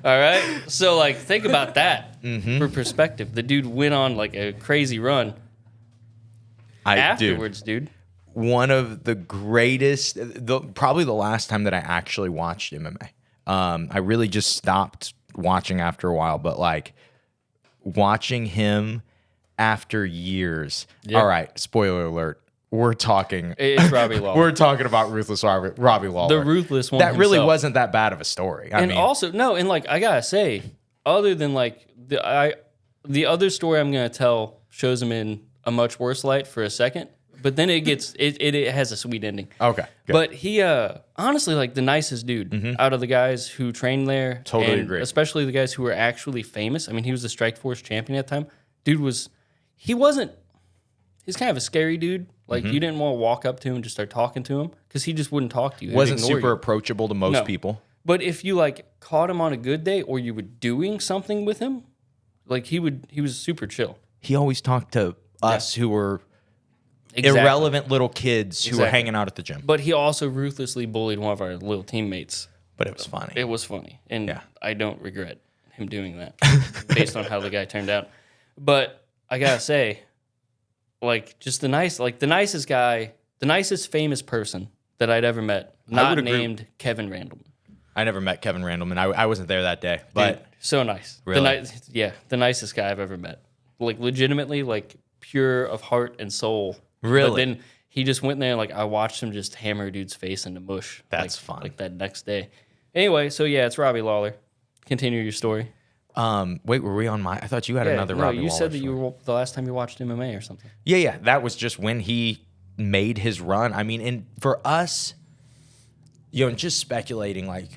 All right? So like think about that for perspective. The dude went on like a crazy run afterwards, dude. One of the greatest, probably the last time that I actually watched MMA. I really just stopped watching after a while, but like watching him after years. Yeah. All right, spoiler alert. We're talking. It's Robbie Lawler. We're talking about ruthless Robbie Lawler. The ruthless one. That really himself. wasn't that bad of a story. I mean, Also, no, and like I gotta say, other than like the other story I'm gonna tell shows him in a much worse light for a second, but then it gets it has a sweet ending. okay, good. But he honestly like the nicest dude out of the guys who trained there. Totally and agree. Especially the guys who were actually famous. I mean, he was the Strikeforce champion at the time. Dude he's kind of a scary dude. Like you didn't want to walk up to him and just start talking to him because he just wouldn't talk to you. He'd wasn't ignore super you. approachable to most No. people. But if you like caught him on a good day or you were doing something with him, like he was super chill. He always talked to us who were Exactly. irrelevant little kids who were Exactly. hanging out at the gym. But he also ruthlessly bullied one of our little teammates. But it was funny. It was funny, and Yeah. I don't regret him doing that based on how the guy turned out. But I gotta say, like, just the nicest guy, the nicest famous person that I'd ever met, not would agree. named Kevin Randleman. I never met Kevin Randleman. I wasn't there that day, but Dude, so nice. Really? The nicest guy I've ever met. Like, legitimately, like, pure of heart and soul. Really? But then he just went there and, like, I watched him just hammer a dude's face into mush. That's like, fun. Like, that next day. Anyway, so yeah, it's Robbie Lawler. Continue your story. wait, were we on my? I thought you had another Robbie you Lawler said that story. you were the last time you watched MMA or something. Yeah, that was just when he made his run. I mean, and for us, just speculating, like,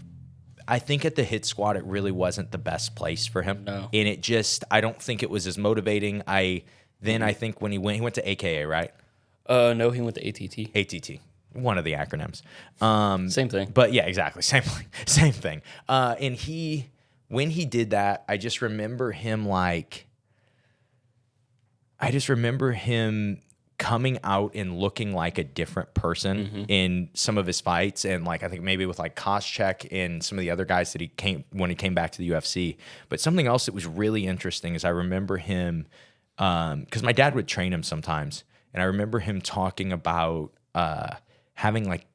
I think at the hit squad, it really wasn't the best place for him. No. And it just, I don't think it was as motivating. I think when he went to AKA, right? No, he went to ATT. ATT, one of the acronyms. Same thing. But yeah, exactly. Same thing. And when he did that, I just remember him coming out and looking like a different person in some of his fights. And like, I think maybe with like Koscheck and some of the other guys that when he came back to the UFC. But something else that was really interesting is I remember him, cause my dad would train him sometimes. And I remember him talking about, having like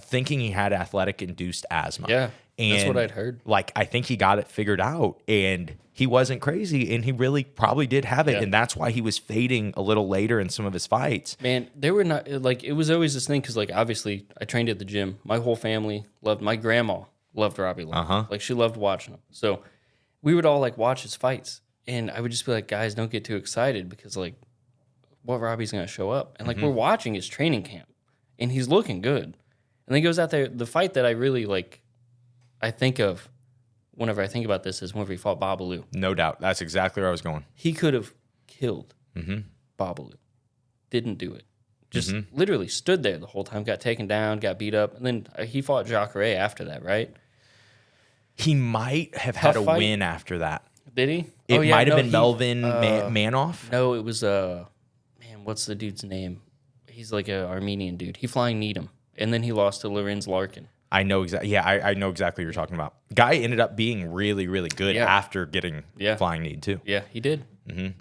thinking he had athletic induced asthma. Yeah, that's And what I'd heard. Like, I think he got it figured out and he wasn't crazy and he really probably did have it. Yeah. And that's why he was fading a little later in some of his fights. Man, they were not like it was always this thing because like obviously I trained at the gym. My whole family loved. My grandma loved Robbie Lawler. Like she loved watching him. So we would all like watch his fights, and I would just be like, guys, don't get too excited because like what Robbie's gonna show up, and like we're watching his training camp, and he's looking good, and then he goes out there. The fight that I really like, I think of whenever I think about this is whenever he fought Babalu. No doubt. That's exactly where I was going. He could have killed Babalu. Didn't do it. Just literally stood there the whole time, got taken down, got beat up. And then he fought Jacare after that, right? He might have had a fight? win after that. Did he? It might have been Melvin Manoff. No, it was, man, what's the dude's name? He's like an Armenian dude. He flying kneed him. And then he lost to Lorenz Larkin. I know exactly. Yeah, I know exactly what you're talking about. Guy ended up being really, really good after getting flying knee too. Yeah, he did.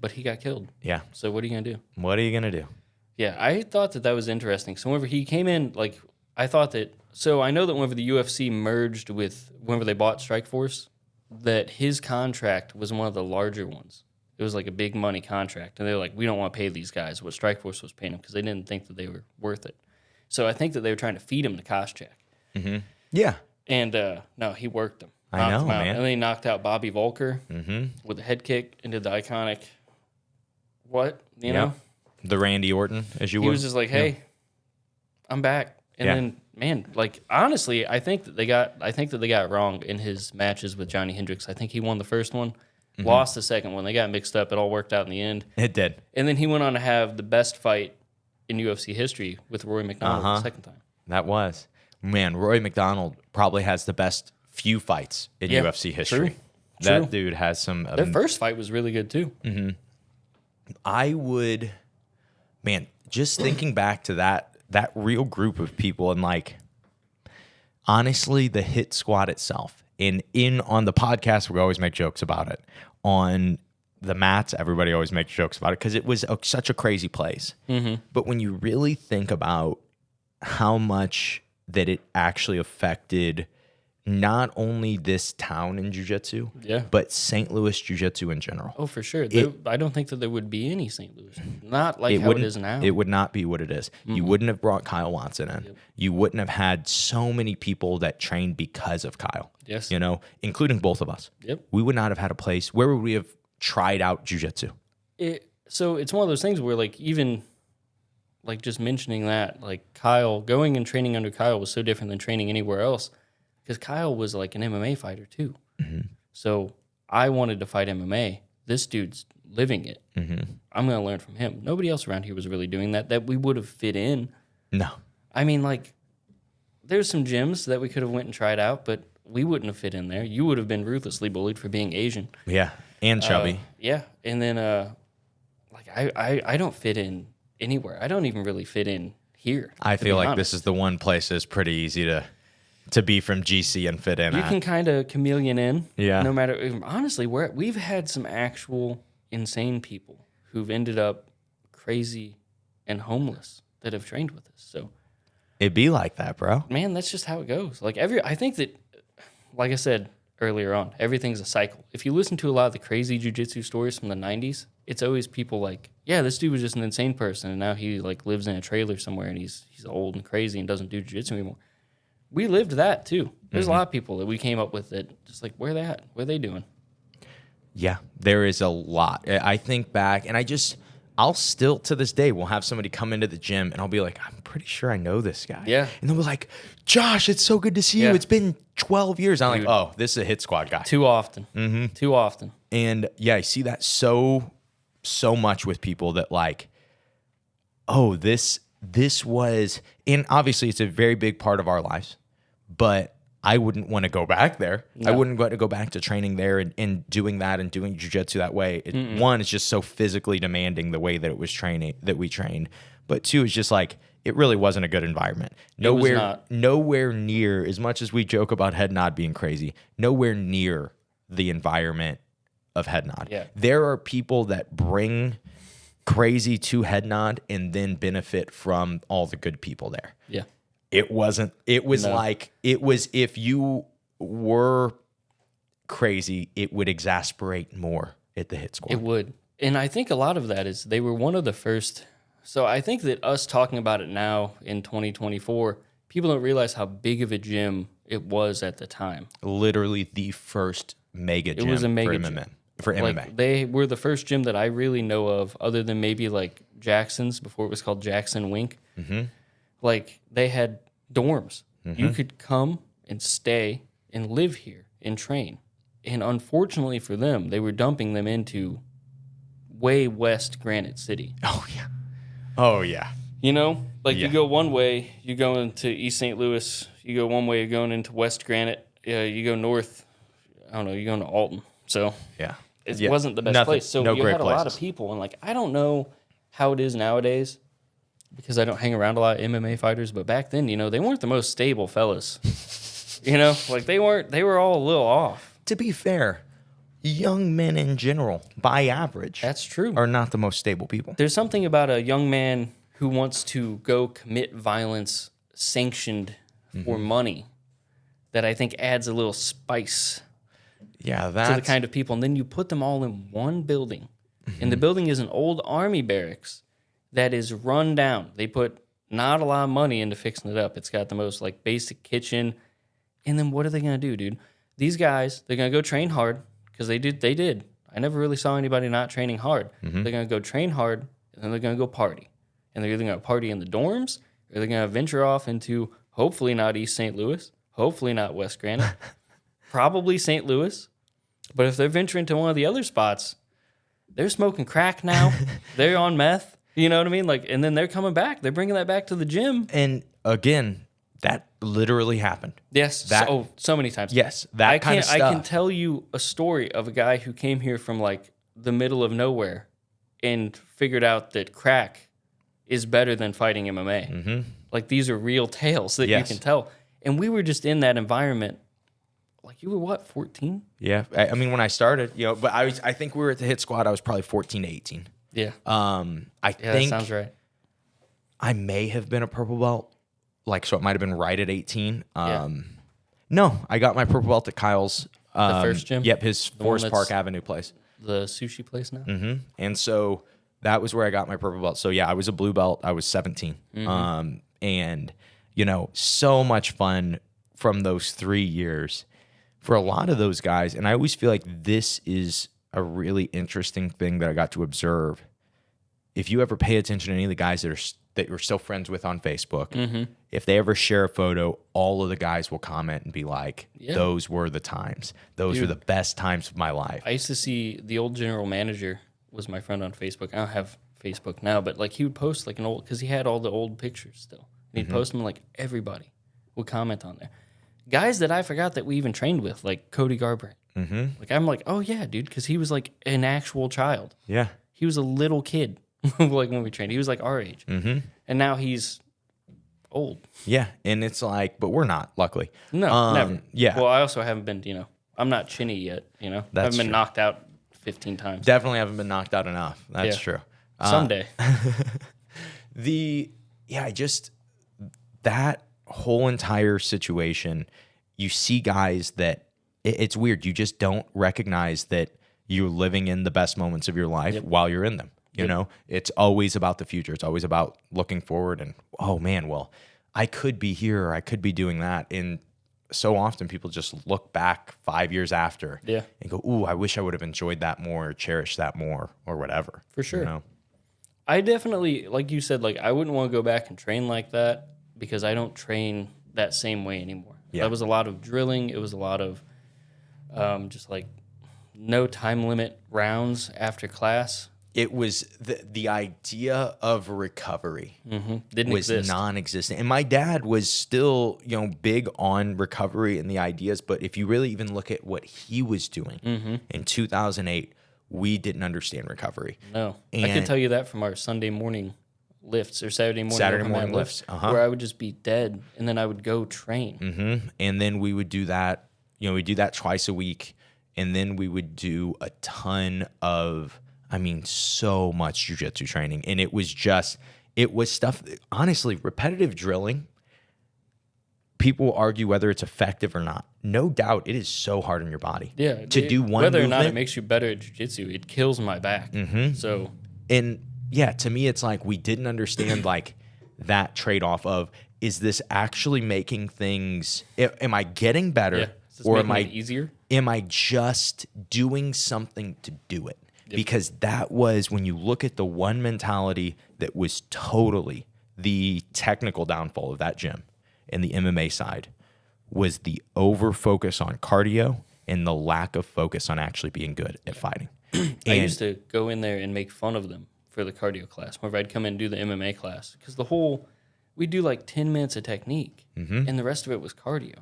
But he got killed. Yeah. So what are you going to do? What are you gonna do? Yeah, I thought that was interesting. So whenever he came in, like, I thought that, so I know that whenever the UFC merged with, whenever they bought Strikeforce, that his contract was one of the larger ones. It was like a big money contract. And they were like, we don't want to pay these guys what Strikeforce was paying them because they didn't think that they were worth it. So I think that they were trying to feed him to Koscheck. Yeah. And no, he worked him. I know, knocked him out. man. And then he knocked out Bobby Volker with a head kick and did the iconic, you know? The Randy Orton, as you He would. was just like, hey, I'm back. And Yeah. then, man, like, honestly, I think that they got it wrong in his matches with Johnny Hendricks. I think he won the first one. lost the second one. They got mixed up. It all worked out in the end. It did. And then he went on to have the best fight in UFC history with Roy McDonald the second time. That was. Man, Roy McDonald probably has the best few fights in UFC history. True. That dude has some... Their first fight was really good, too. I would... Man, just thinking back to that real group of people and like... Honestly, the hit squad itself. On the podcast, we always make jokes about it. On the mats, everybody always makes jokes about it because it was such a crazy place. But when you really think about how much that it actually affected not only this town in jiu-jitsu, but St. Louis jiu-jitsu in general. Oh, for sure. I don't think that there would be any St. Louis. Not like how it is now. It would not be what it is. You wouldn't have brought Kyle Watson in. You wouldn't have had so many people that trained because of Kyle. Yes. You know, including both of us. Yep. We would not have had a place. Where would we have tried out jiu-jitsu? So it's one of those things where, like, even like just mentioning that, like Kyle, going and training under Kyle was so different than training anywhere else because Kyle was like an MMA fighter too. So I wanted to fight MMA. This dude's living it. I'm going to learn from him. Nobody else around here was really doing that we would have fit in. No. I mean, like, there's some gyms that we could have went and tried out, but we wouldn't have fit in there. You would have been ruthlessly bullied for being Asian. Yeah, and chubby. And then, like, I don't fit in anywhere. I don't even really fit in here. I feel like this is the one place that's pretty easy to be from GC and fit in. You can kind of chameleon in. Yeah. No matter, honestly, we've had some actual insane people who've ended up crazy and homeless that have trained with us. So it'd be like that, bro. Man, that's just how it goes. Like I think that, like I said earlier on, everything's a cycle. If you listen to a lot of the crazy jiu-jitsu stories from the 90s, it's always people like, yeah, this dude was just an insane person, and now he like lives in a trailer somewhere, and he's old and crazy and doesn't do jiu-jitsu anymore. We lived that too. There's a lot of people that we came up with that just like, where they at? What are they doing? Yeah, there is a lot. I think back, and I'll still to this day will have somebody come into the gym, and I'll be like, I'm pretty sure I know this guy. Yeah. And they'll be like, Josh, it's so good to see you. Yeah. It's been 12 years. I'm Dude. like, oh, this is a hit squad guy. Too often. Too often. And yeah, I see that so much with people that like, oh, this was, and obviously it's a very big part of our lives, but I wouldn't want to go back there. No. I wouldn't want to go back to training there and doing that and doing jiu-jitsu that way. One, it's just so physically demanding the way that it was that we trained. But two, it's just like, it really wasn't a good environment. Nowhere near, as much as we joke about Head Nod being crazy, nowhere near the environment of Head Nod. Yeah. There are people that bring crazy to Head Nod and then benefit from all the good people there. Yeah. It was if you were crazy, it would exasperate more at the hit squad. It would. And I think a lot of that is they were one of the first. So I think that us talking about it now in 2024, people don't realize how big of a gym it was at the time. Literally the first mega gym It was a mega for gym. MMA. For MMA. Like, they were the first gym that I really know of, other than maybe like Jackson's before it was called Jackson Wink. Like, they had dorms. You could come and stay and live here and train. And unfortunately for them, they were dumping them into way west Granite City. Oh, yeah. You know? Like, Yeah. you go one way, you go into East St. Louis. You go one way, you're going into West Granite. You go north, I don't know, you're going to Alton. So Yeah. it wasn't the best place. So no you great had a lot of places. people. And, like, I don't know how it is nowadays because I don't hang around a lot of MMA fighters. But back then, you know, they weren't the most stable fellas. You know? Like, they were all a little off. To be fair, young men in general, by average, That's true. are not the most stable people. There's something about a young man who wants to go commit violence sanctioned for money that I think adds a little spice Yeah, to that's the kind of people. And then you put them all in one building. And the building is an old army barracks that is run down. They put not a lot of money into fixing it up. It's got the most like basic kitchen. And then what are they going to do, dude? These guys, they're going to go train hard because they did. I never really saw anybody not training hard. They're going to go train hard and then they're going to go party. And they're either going to party in the dorms or they're going to venture off into hopefully not East St. Louis, hopefully not West Granite, probably St. Louis. But if they're venturing to one of the other spots, they're smoking crack now. They're on meth. You know what I mean? Like, and then they're coming back. They're bringing that back to the gym. And again, that literally happened. Yes. That- so many times. Yes, that kind of stuff. I can tell you a story of a guy who came here from like the middle of nowhere and figured out that crack is better than fighting MMA. Mm-hmm. Like, these are real tales that you can tell. And we were just in that environment. Like, you were what, 14? Yeah. I mean, when I started, but I think we were at the hit squad. I was probably 14 to 18. Yeah. I think That sounds right. I may have been a purple belt. So it might have been right at 18. Yeah. No, I got my purple belt at Kyle's. The first gym? Yep, his Forest that's- Park Avenue place. The sushi place now? Mm-hmm. And so that was where I got my purple belt. So yeah, I was a blue belt. I was 17. Mm-hmm. And, so much fun from those 3 years for a lot of those guys. And I always feel like this is a really interesting thing that I got to observe. If you ever pay attention to any of the guys that you're still friends with on Facebook, if they ever share a photo, all of the guys will comment and be like, those were the times. Those were the best times of my life. I used to see the old general manager was my friend on Facebook. I don't have Facebook now, but like he would post like an old, because he had all the old pictures still. And he'd post them, like everybody would comment on there. Guys that I forgot that we even trained with, like Cody Garbrandt. Like, I'm like, oh yeah, dude, because he was like an actual child. Yeah. He was a little kid, like when we trained. He was like our age. And now he's old. Yeah. And it's like, but we're not, luckily. No, never. Yeah. Well, I also haven't been, I'm not chinny yet, I That's haven't been true. knocked out 15 times. Definitely haven't been knocked out enough. That's Yeah. true. Someday. That whole entire situation, you see guys that it's weird. You just don't recognize that you're living in the best moments of your life while you're in them. You know, it's always about the future. It's always about looking forward and, oh man, well, I could be here or I could be doing that. And so often people just look back 5 years after and go, ooh, I wish I would have enjoyed that more or cherished that more or whatever. For sure. I definitely, like you said, like I wouldn't want to go back and train like that because I don't train that same way anymore. Yeah. That was a lot of drilling. It was a lot of just like no time limit rounds after class. It was the idea of recovery Didn't was exist. non-existent. And my dad was still, big on recovery and the ideas. But if you really even look at what he was doing in 2008, we didn't understand recovery. No. I And- can tell you that from our Sunday morning lifts or Saturday morning morning lifts, where I would just be dead and then I would go train. And then we would do that, we do that twice a week. And then we would do a ton of, so much jiu-jitsu training. And it was stuff, honestly, repetitive drilling. People argue whether it's effective or not. No doubt, it is so hard on your body. Yeah. To do one whether or not movement. it makes you better at jiu-jitsu, it kills my back. So And yeah, to me, it's like we didn't understand like that trade-off of, is this actually making things, am I getting better is this or making it easier? am I just doing something to do it? Because that was, when you look at the one mentality that was totally the technical downfall of that gym and the MMA side, was the over focus on cardio and the lack of focus on actually being good at fighting. I used to go in there and make fun of them for the cardio class. Whenever I'd come in and do the MMA class, because we'd do like 10 minutes of technique, and the rest of it was cardio.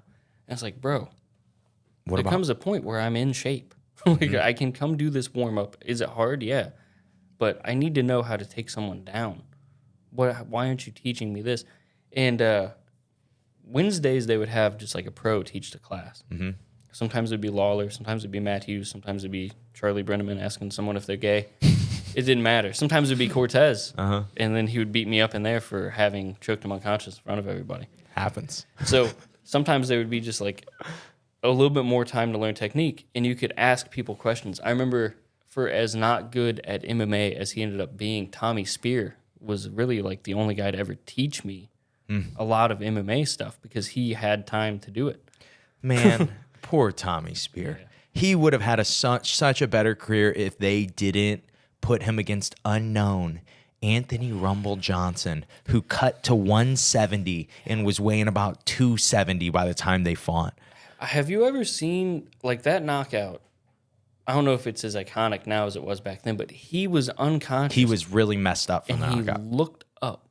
And it's like, bro, there comes a point where I'm in shape. Like, I can come do this warm up. Is it hard? Yeah, but I need to know how to take someone down. Why aren't you teaching me this? And Wednesdays they would have just like a pro teach the class. Sometimes it'd be Lawler, sometimes it'd be Matt Hughes, sometimes it'd be Charlie Brenneman asking someone if they're gay. It didn't matter. Sometimes it'd be Cortez, and then he would beat me up in there for having choked him unconscious in front of everybody. Happens. So sometimes there would be just like a little bit more time to learn technique, and you could ask people questions. I remember, for as not good at MMA as he ended up being, Tommy Spear was really like the only guy to ever teach me a lot of MMA stuff because he had time to do it. Man, poor Tommy Spear. He would have had such a better career if they didn't put him against unknown Anthony Rumble Johnson, who cut to 170 and was weighing about 270 by the time they fought. Have you ever seen like that knockout? I don't know if it's as iconic now as it was back then, but he was unconscious. He was really messed up from and the he knockout. looked up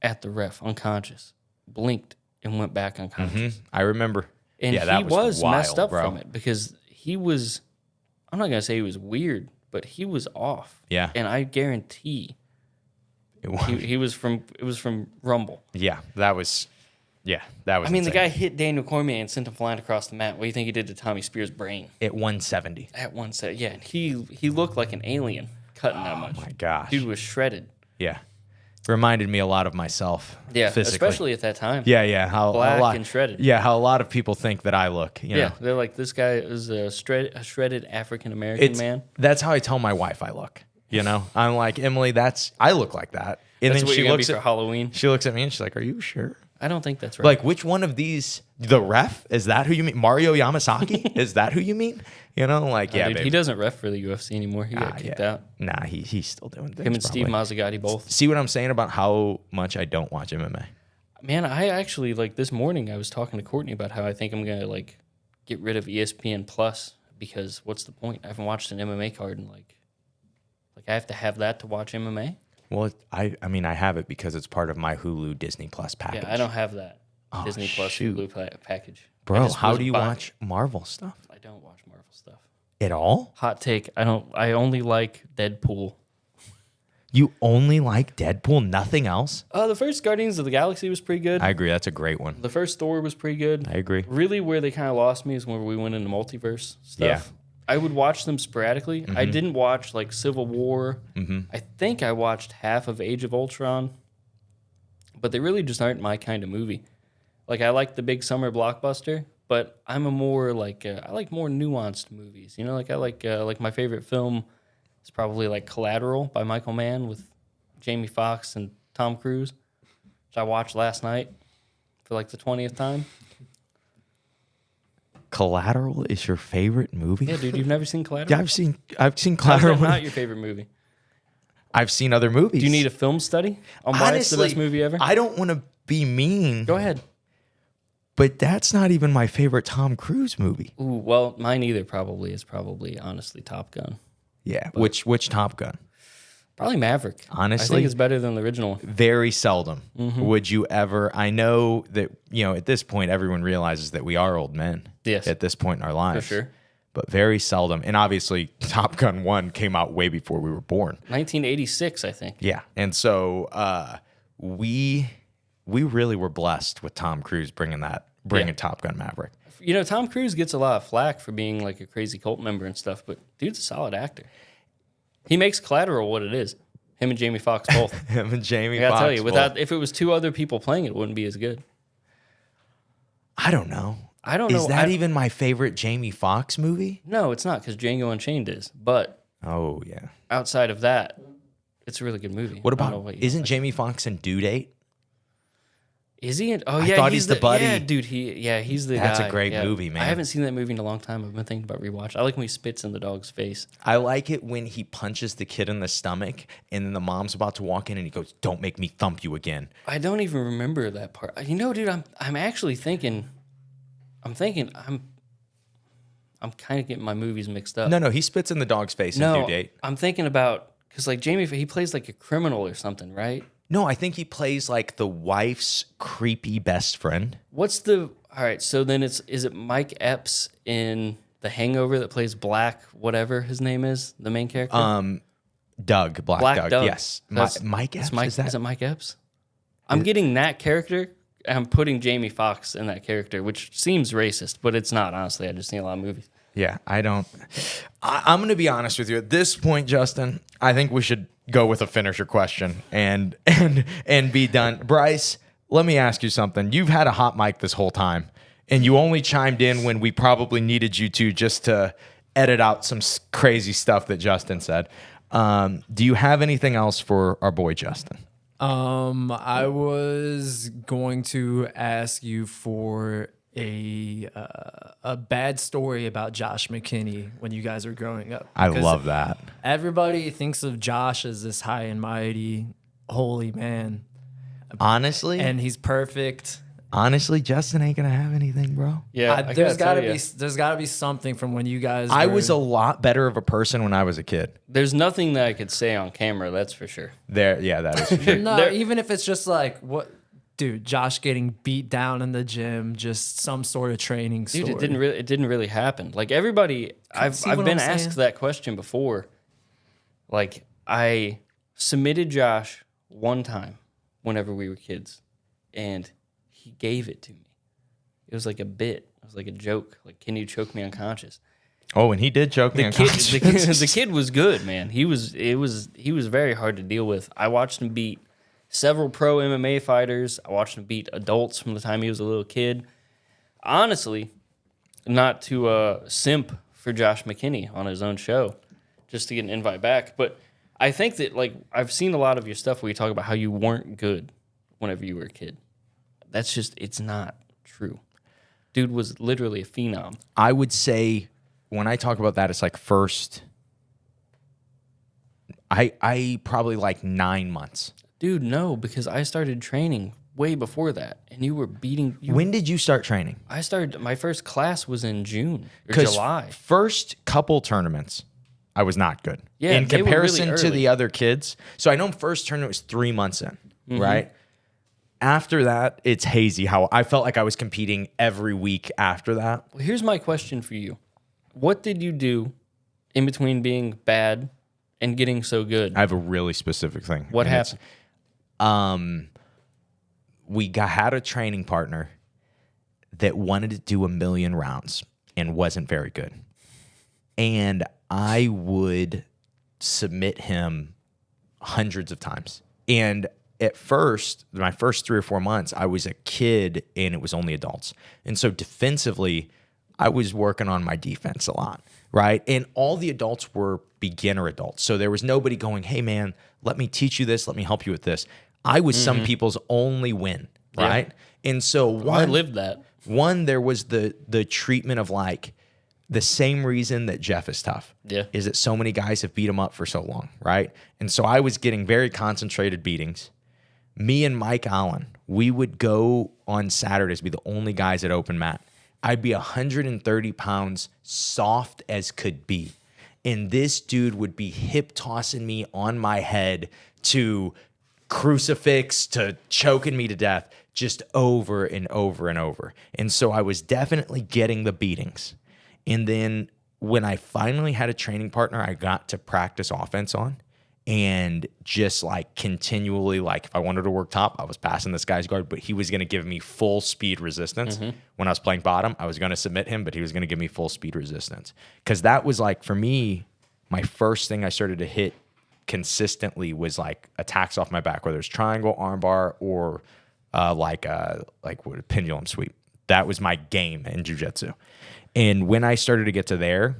at the ref unconscious, blinked, and went back unconscious. I remember. And yeah, that he was wild, messed up bro. from it because he was, I'm not going to say he was weird, but he was off. Yeah. And I guarantee It was, it was from Rumble. yeah, that was. I mean, the insane. guy hit Daniel Cormier and sent him flying across the mat. What do you think he did to Tommy Spears' brain? at 170. At one set, yeah. And he looked like an alien cutting that much. Oh my gosh. Dude was shredded. Yeah. Reminded me a lot of myself. Yeah, physically. especially at that time. Yeah. How Black a lot, and shredded. Yeah, how a lot of people think that I look. You Yeah, know? they're like, this guy is a shredded African American man. That's how I tell my wife I look. You know, I'm like, Emily, I look like that. And That's then what she you're gonna looks be at for Halloween. She looks at me and she's like, "Are you sure?" I don't think that's right. Like, which one of these? The ref? Is that who you mean? Mario Yamasaki? Is that who you mean? You know, like, yeah, dude, babe. he doesn't ref for the UFC anymore. He got kicked out. Nah, he's still doing things. Him and Steve probably. Mazzagatti both. See what I'm saying about how much I don't watch MMA? Man, I actually, like, this morning I was talking to Courtney about how I think I'm going to, like, get rid of ESPN Plus because what's the point? I haven't watched an MMA card in, like I have to have that to watch MMA? Well, I mean, I have it because it's part of my Hulu Disney Plus package. Yeah, I don't have that Oh, Disney Plus shoot. Hulu package. I Bro, just how was do you buying- watch Marvel stuff? I don't watch Marvel stuff. At all? Hot take, I only like Deadpool. You only like Deadpool, nothing else? The first Guardians of the Galaxy was pretty good. I agree. That's a great one. The first Thor was pretty good. I agree. Really, where they kind of lost me is when we went into multiverse stuff. Yeah. I would watch them sporadically. I didn't watch like Civil War. I think I watched half of Age of Ultron, but they really just aren't my kind of movie. Like I like the big summer blockbuster, but I'm a more like I like more nuanced movies. You know, like I like my favorite film is probably like Collateral by Michael Mann with Jamie Foxx and Tom Cruise, which I watched last night for like the 20th time. Collateral is your favorite movie? Yeah, dude, you've never seen Collateral? Yeah, I've seen How's Collateral. that not your favorite movie? I've seen other movies. Do you need a film study on why it's the best movie ever? I don't want to be mean, Go ahead. but that's not even my favorite Tom Cruise movie. Ooh, well, mine either probably is honestly Top Gun. Yeah, which Top Gun? Probably Maverick. I Honestly? think it's better than the original one. Very seldom would you ever. I know that, you know, at this point, everyone realizes that we are old men. Yes. At this point in our lives. sure. But very seldom. And obviously, Top Gun 1 came out way before we were born. 1986, I think. Yeah. And so we really were blessed with Tom Cruise bringing Top Gun Maverick. You know, Tom Cruise gets a lot of flack for being like a crazy cult member and stuff, but dude's a solid actor. He makes Collateral what it is. Him and Jamie Foxx both. Him and Jamie I gotta Foxx. tell you, if it was two other people playing it, it wouldn't be as good. I don't know. I don't know. Is that even my favorite Jamie Foxx movie? No, it's not because Django Unchained is. But Oh, yeah. outside of that, it's a really good movie. What I don't know about, what you isn't like. Jamie Foxx in Due Date? Is he? Oh I yeah, thought he's the buddy. Yeah, dude. He's the That's guy. a great Yeah. movie, man. I haven't seen that movie in a long time. I've been thinking about rewatch. I like when he spits in the dog's face. I like it when he punches the kid in the stomach and then the mom's about to walk in and he goes, "Don't make me thump you again." I don't even remember that part. You know, dude, I'm actually thinking. I'm kind of getting my movies mixed up. No, he spits in the dog's face in Due Date. I'm thinking about because like Jamie, he plays like a criminal or something, right? No, I think he plays like the wife's creepy best friend. All right? So then is it Mike Epps in The Hangover that plays Black, whatever his name is, the main character? Doug, Black Doug. Yes. Mike Epps, is that? Is it Mike Epps? I'm getting that character. And I'm putting Jamie Foxx in that character, which seems racist, but it's not, honestly. I just seen a lot of movies. Yeah, I'm going to be honest with you. At this point, Justin, I think we should go with a finisher question and be done. Bryce, let me ask you something. You've had a hot mic this whole time, and you only chimed in when we probably needed you to just to edit out some crazy stuff that Justin said. Do you have anything else for our boy Justin? I was going to ask you for a bad story about Josh McKinney when you guys were growing up. I 'Cause love that. Everybody thinks of Josh as this high and mighty, holy man, Honestly, and he's perfect. Honestly, Justin ain't gonna have anything, bro. Yeah, there's gotta be something from when you guys. I were- was a lot better of a person when I was a kid. There's nothing that I could say on camera, that's for sure. That is for sure. No, There- even if it's just like what, dude, Josh getting beat down in the gym, just some sort of training story. Dude, it didn't really happen. Like everybody, I've see what been I'm asked saying? that question before. Like I submitted Josh one time whenever we were kids, and he gave it to me. It was like a bit. It was like a joke. Like, can you choke me unconscious? Oh, and he did choke me unconscious. The kid was good, man. He was very hard to deal with. I watched him beat several pro MMA fighters. I watched him beat adults from the time he was a little kid. Honestly, not to simp for Josh McKinney on his own show, just to get an invite back. But I think that, like, I've seen a lot of your stuff where you talk about how you weren't good whenever you were a kid. That's just, it's not true. Dude was literally a phenom. I would say when I talk about that, it's like first, I probably like 9 months. Dude, no, because I started training way before that, and you were beating. When did you start training? I started. My first class was in June or 'Cause July. First couple tournaments, I was not good. Yeah, in they were really comparison to early. the other kids. So I know first tournament was 3 months in, Mm-hmm. right? After that, it's hazy. How I felt like I was competing every week after that. Well, here's my question for you: what did you do in between being bad and getting so good? I have a really specific thing. What and it's, happened? had a training partner that wanted to do 1,000,000 rounds and wasn't very good. And I would submit him hundreds of times. And at first, my first 3 or 4 months, I was a kid and it was only adults. And so defensively, I was working on my defense a lot, right? And all the adults were beginner adults. So there was nobody going, hey, man, let me teach you this. Let me help you with this. I was some people's only win, right? And so I lived that. One, there was the treatment of like the same reason that Jeff is tough. Yeah. Is that so many guys have beat him up for so long, right? And so I was getting very concentrated beatings. Me and Mike Allen, we would go on Saturdays, be the only guys at open mat. I'd be 130 pounds, soft as could be. And this dude would be hip tossing me on my head to crucifix to choking me to death just over and over and over. And so I was definitely getting the beatings. And then when I finally had a training partner I got to practice offense on, and just like continually, like if I wanted to work top, I was passing this guy's guard, but he was going to give me full speed resistance. When I was playing bottom, I was going to submit him, but he was going to give me full speed resistance. Because that was like, for me, my first thing I started to hit consistently was like attacks off my back, whether it's triangle, armbar, or like what, a pendulum sweep. That was my game in jiu-jitsu. And when I started to get to there,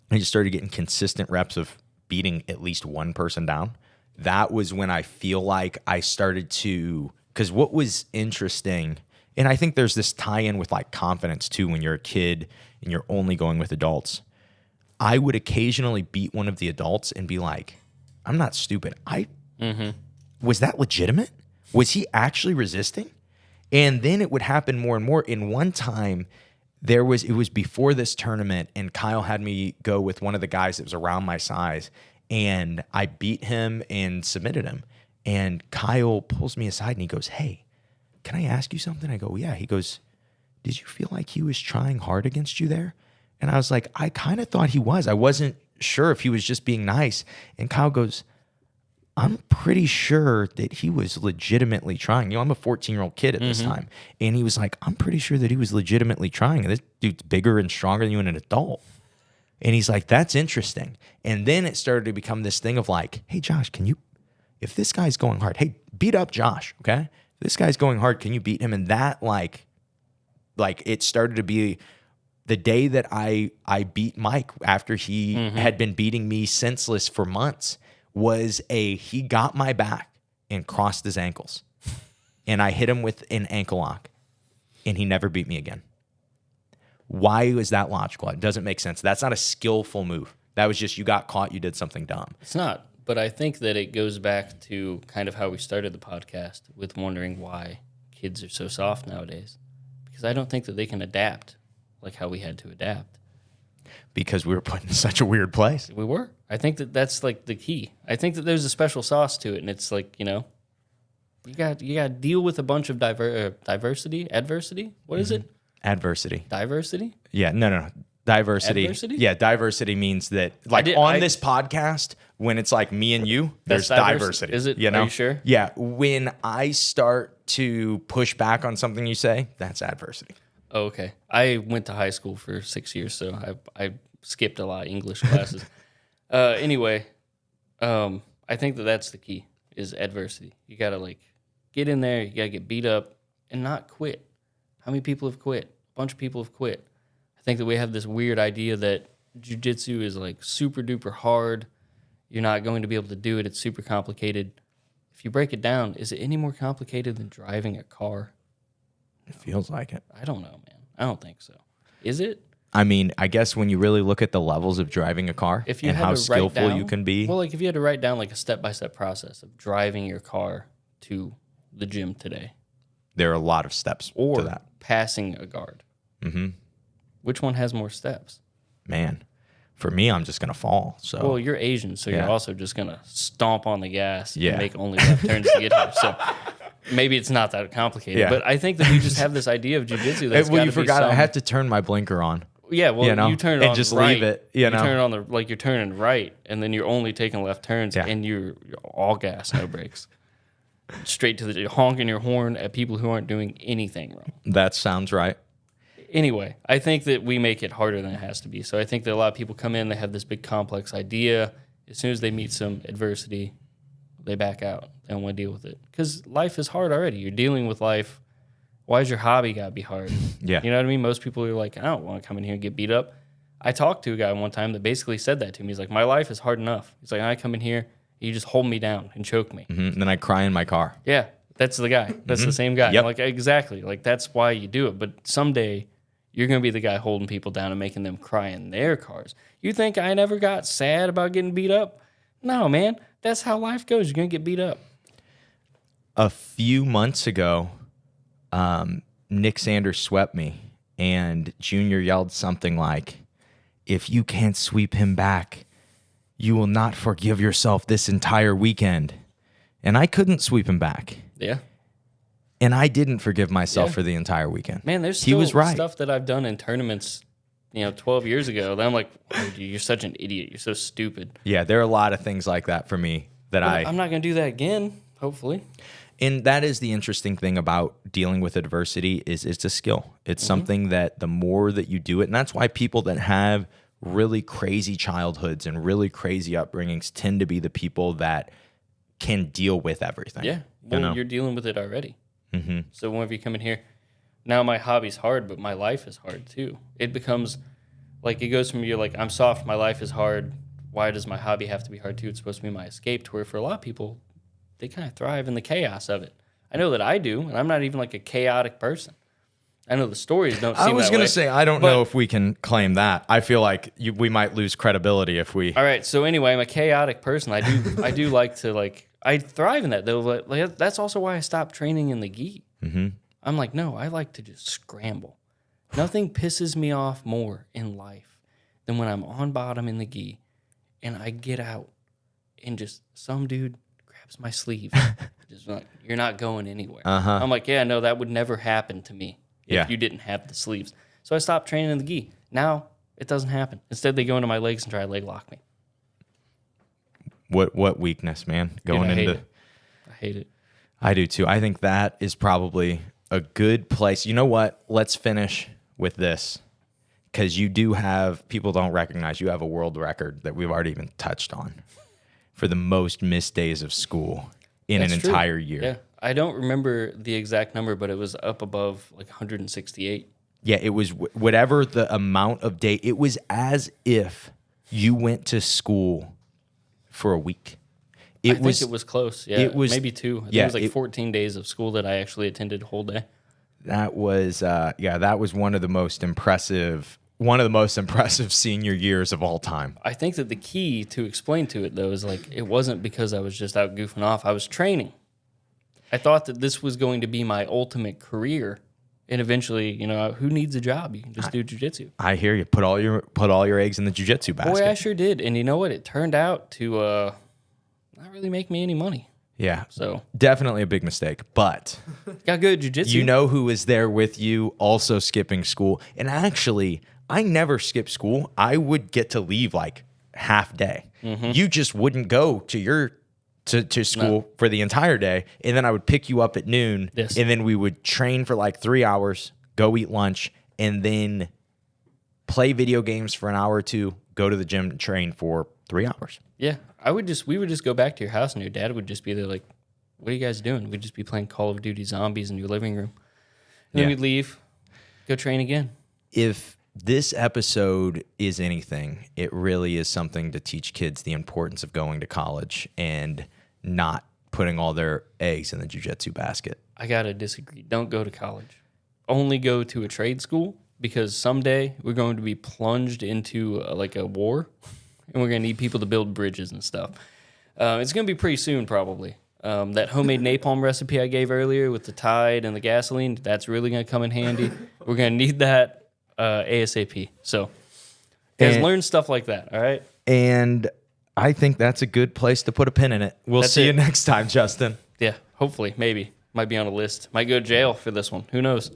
I just started getting consistent reps of beating at least one person down. That was when I feel like I started to, because what was interesting, and I think there's this tie-in with like confidence too when you're a kid and you're only going with adults. I would occasionally beat one of the adults and be like, I'm not stupid. Was that legitimate? Was he actually resisting? And then it would happen more and more. In one time, it was before this tournament, and Kyle had me go with one of the guys that was around my size, and I beat him and submitted him. And Kyle pulls me aside and he goes, hey, can I ask you something? I go, yeah. He goes, did you feel like he was trying hard against you there? And I was like, I kind of thought he was. I wasn't sure if he was just being nice. And Kyle goes, I'm pretty sure that he was legitimately trying. You know, I'm a 14-year-old kid at this time. And he was like, I'm pretty sure that he was legitimately trying. And this dude's bigger and stronger than you and an adult. And he's like, that's interesting. And then it started to become this thing of like, hey, Josh, if this guy's going hard, hey, beat up Josh, okay? If this guy's going hard, can you beat him? And that like it started to be the day that I beat Mike after he had been beating me senseless for months. He got my back and crossed his ankles. And I hit him with an ankle lock. And he never beat me again. Why is that logical? It doesn't make sense. That's not a skillful move. That was just, you got caught, you did something dumb. It's not, but I think that it goes back to kind of how we started the podcast with wondering why kids are so soft nowadays, because I don't think that they can adapt like how we had to adapt. Because we were put in such a weird place. We were. I think that that's like the key. I think that there's a special sauce to it, and it's like, you got to deal with a bunch of adversity. What is it? Adversity. Diversity? Yeah, no. Diversity. Adversity? Yeah, diversity means that this podcast, when it's like me and you, there's diversity. Is it? You know? Are you sure? Yeah. When I start to push back on something you say, that's adversity. Oh, okay. I went to high school for 6 years, so I skipped a lot of English classes. Anyway, I think that that's the key, is adversity. You got to get in there, you got to get beat up and not quit. How many people have quit? A bunch of people have quit. I think that we have this weird idea that jiu-jitsu is super duper hard. You're not going to be able to do it. It's super complicated. If you break it down, is it any more complicated than driving a car? It feels like it. I don't know, man. I don't think so. Is it? I mean, I guess when you really look at the levels of driving a car If you and had how to write skillful down, you can be. Well, if you had to write down a step-by-step process of driving your car to the gym today. There are a lot of steps Or to that. passing a guard. Mm-hmm. Which one has more steps? Man, for me, I'm just going to fall. So Well, you're Asian, so Yeah. you're also just going to stomp on the gas Yeah. and make only left turns to get here. So maybe it's not that complicated. Yeah. But I think that we just have this idea of jiu-jitsu that's well, you gotta be forgot I some- had to turn my blinker on. Yeah, well, you turn it and on just right. leave it. You know, turn it on you're turning right, and then you're only taking left turns, Yeah. and you're all gas, no brakes, straight to the honking your horn at people who aren't doing anything wrong. that sounds right. Anyway, I think that we make it harder than it has to be. So I think that a lot of people come in, they have this big complex idea. As soon as they meet some adversity, they back out. They don't want to deal with it because life is hard already. You're dealing with life. Why is your hobby got to be hard? Yeah. You know what I mean? Most people are like, I don't want to come in here and get beat up. I talked to a guy one time that basically said that to me. He's like, my life is hard enough. He's like, I come in here, you just hold me down and choke me. Mhm. And then I cry in my car. Yeah, that's the guy. That's the same guy. Yep. Like, exactly. That's why you do it. But someday you're going to be the guy holding people down and making them cry in their cars. You think I never got sad about getting beat up? No, man. That's how life goes. You're going to get beat up. A few months ago, Nick Sanders swept me, and Junior yelled something like, if you can't sweep him back, you will not forgive yourself this entire weekend. And I couldn't sweep him back. Yeah. And I didn't forgive myself Yeah. for the entire weekend. Man, there's he still was right. stuff that I've done in tournaments, 12 years ago that I'm like, oh, dude, you're such an idiot. You're so stupid. Yeah, there are a lot of things like that for me that I'm not going to do that again, hopefully. And that is the interesting thing about dealing with adversity is it's a skill. It's something that the more that you do it, and that's why people that have really crazy childhoods and really crazy upbringings tend to be the people that can deal with everything. Yeah. Well, you're dealing with it already. Mm-hmm. So whenever you come in here, now my hobby's hard, but my life is hard too. It becomes it goes from you're like, I'm soft, my life is hard. Why does my hobby have to be hard too? It's supposed to be my escape, to where for a lot of people, they kind of thrive in the chaos of it. I know that I do, and I'm not even a chaotic person. I know the stories don't seem I was that going way. to say, I don't know if we can claim that. I feel like we might lose credibility if we... All right, so anyway, I'm a chaotic person. I do like to, I thrive in that, though. That's also why I stopped training in the gi. Mm-hmm. I'm like, no, I like to just scramble. Nothing pisses me off more in life than when I'm on bottom in the gi, and I get out, and just some dude grabs my sleeve. Just like, you're not going anywhere. Uh-huh. I'm like, yeah, no, that would never happen to me if you didn't have the sleeves. So I stopped training in the gi. Now it doesn't happen. Instead, they go into my legs and try to leg lock me. What weakness, man? Going Dude, into... I hate it. I do too. I think that is probably a good place. You know what? Let's finish with this, because you do have, people don't recognize, you have a world record that we've already even touched on for the most missed days of school in That's an true. entire year. Yeah. I don't remember the exact number, but it was up above 168. Yeah, it was whatever the amount of day. It was as if you went to school for a week. I think it was close. Yeah, it was- maybe 2. I think yeah, it was it- 14 days of school that I actually attended a whole day. That was that was one of the most impressive senior years of all time. I think that the key to explain to it, though, is it wasn't because I was just out goofing off. I was training. I thought that this was going to be my ultimate career. And eventually, you know, who needs a job? You can just do jiu-jitsu. I hear you. Put all your eggs in the jiu-jitsu basket. Boy, I sure did. And you know what? It turned out to not really make me any money. Yeah. So definitely a big mistake. But got good at jiu-jitsu. you know who was there with you also skipping school? And actually, I never skipped school. I would get to leave like half day. You just wouldn't go to school for the entire day, and then I would pick you up at noon, Yes. and then we would train for like 3 hours, go eat lunch, and then play video games for an hour or two, go to the gym and train for 3 hours. Yeah, we would just go back to your house and your dad would just be there like, what are you guys doing? We'd just be playing Call of Duty Zombies in your living room. And then we'd leave, go train again. If this episode is anything, it really is something to teach kids the importance of going to college and not putting all their eggs in the jiu-jitsu basket. I gotta disagree. Don't go to college. Only go to a trade school, because someday we're going to be plunged into like a war, and we're gonna need people to build bridges and stuff. It's gonna be pretty soon, probably. That homemade napalm recipe I gave earlier with the Tide and the gasoline, that's really gonna come in handy. We're gonna need that ASAP. So, guys, learn stuff like that. All right. And I think that's a good place to put a pin in it. We'll see you next time, Justin. Yeah. Hopefully, maybe might be on a list. Might go to jail for this one. Who knows?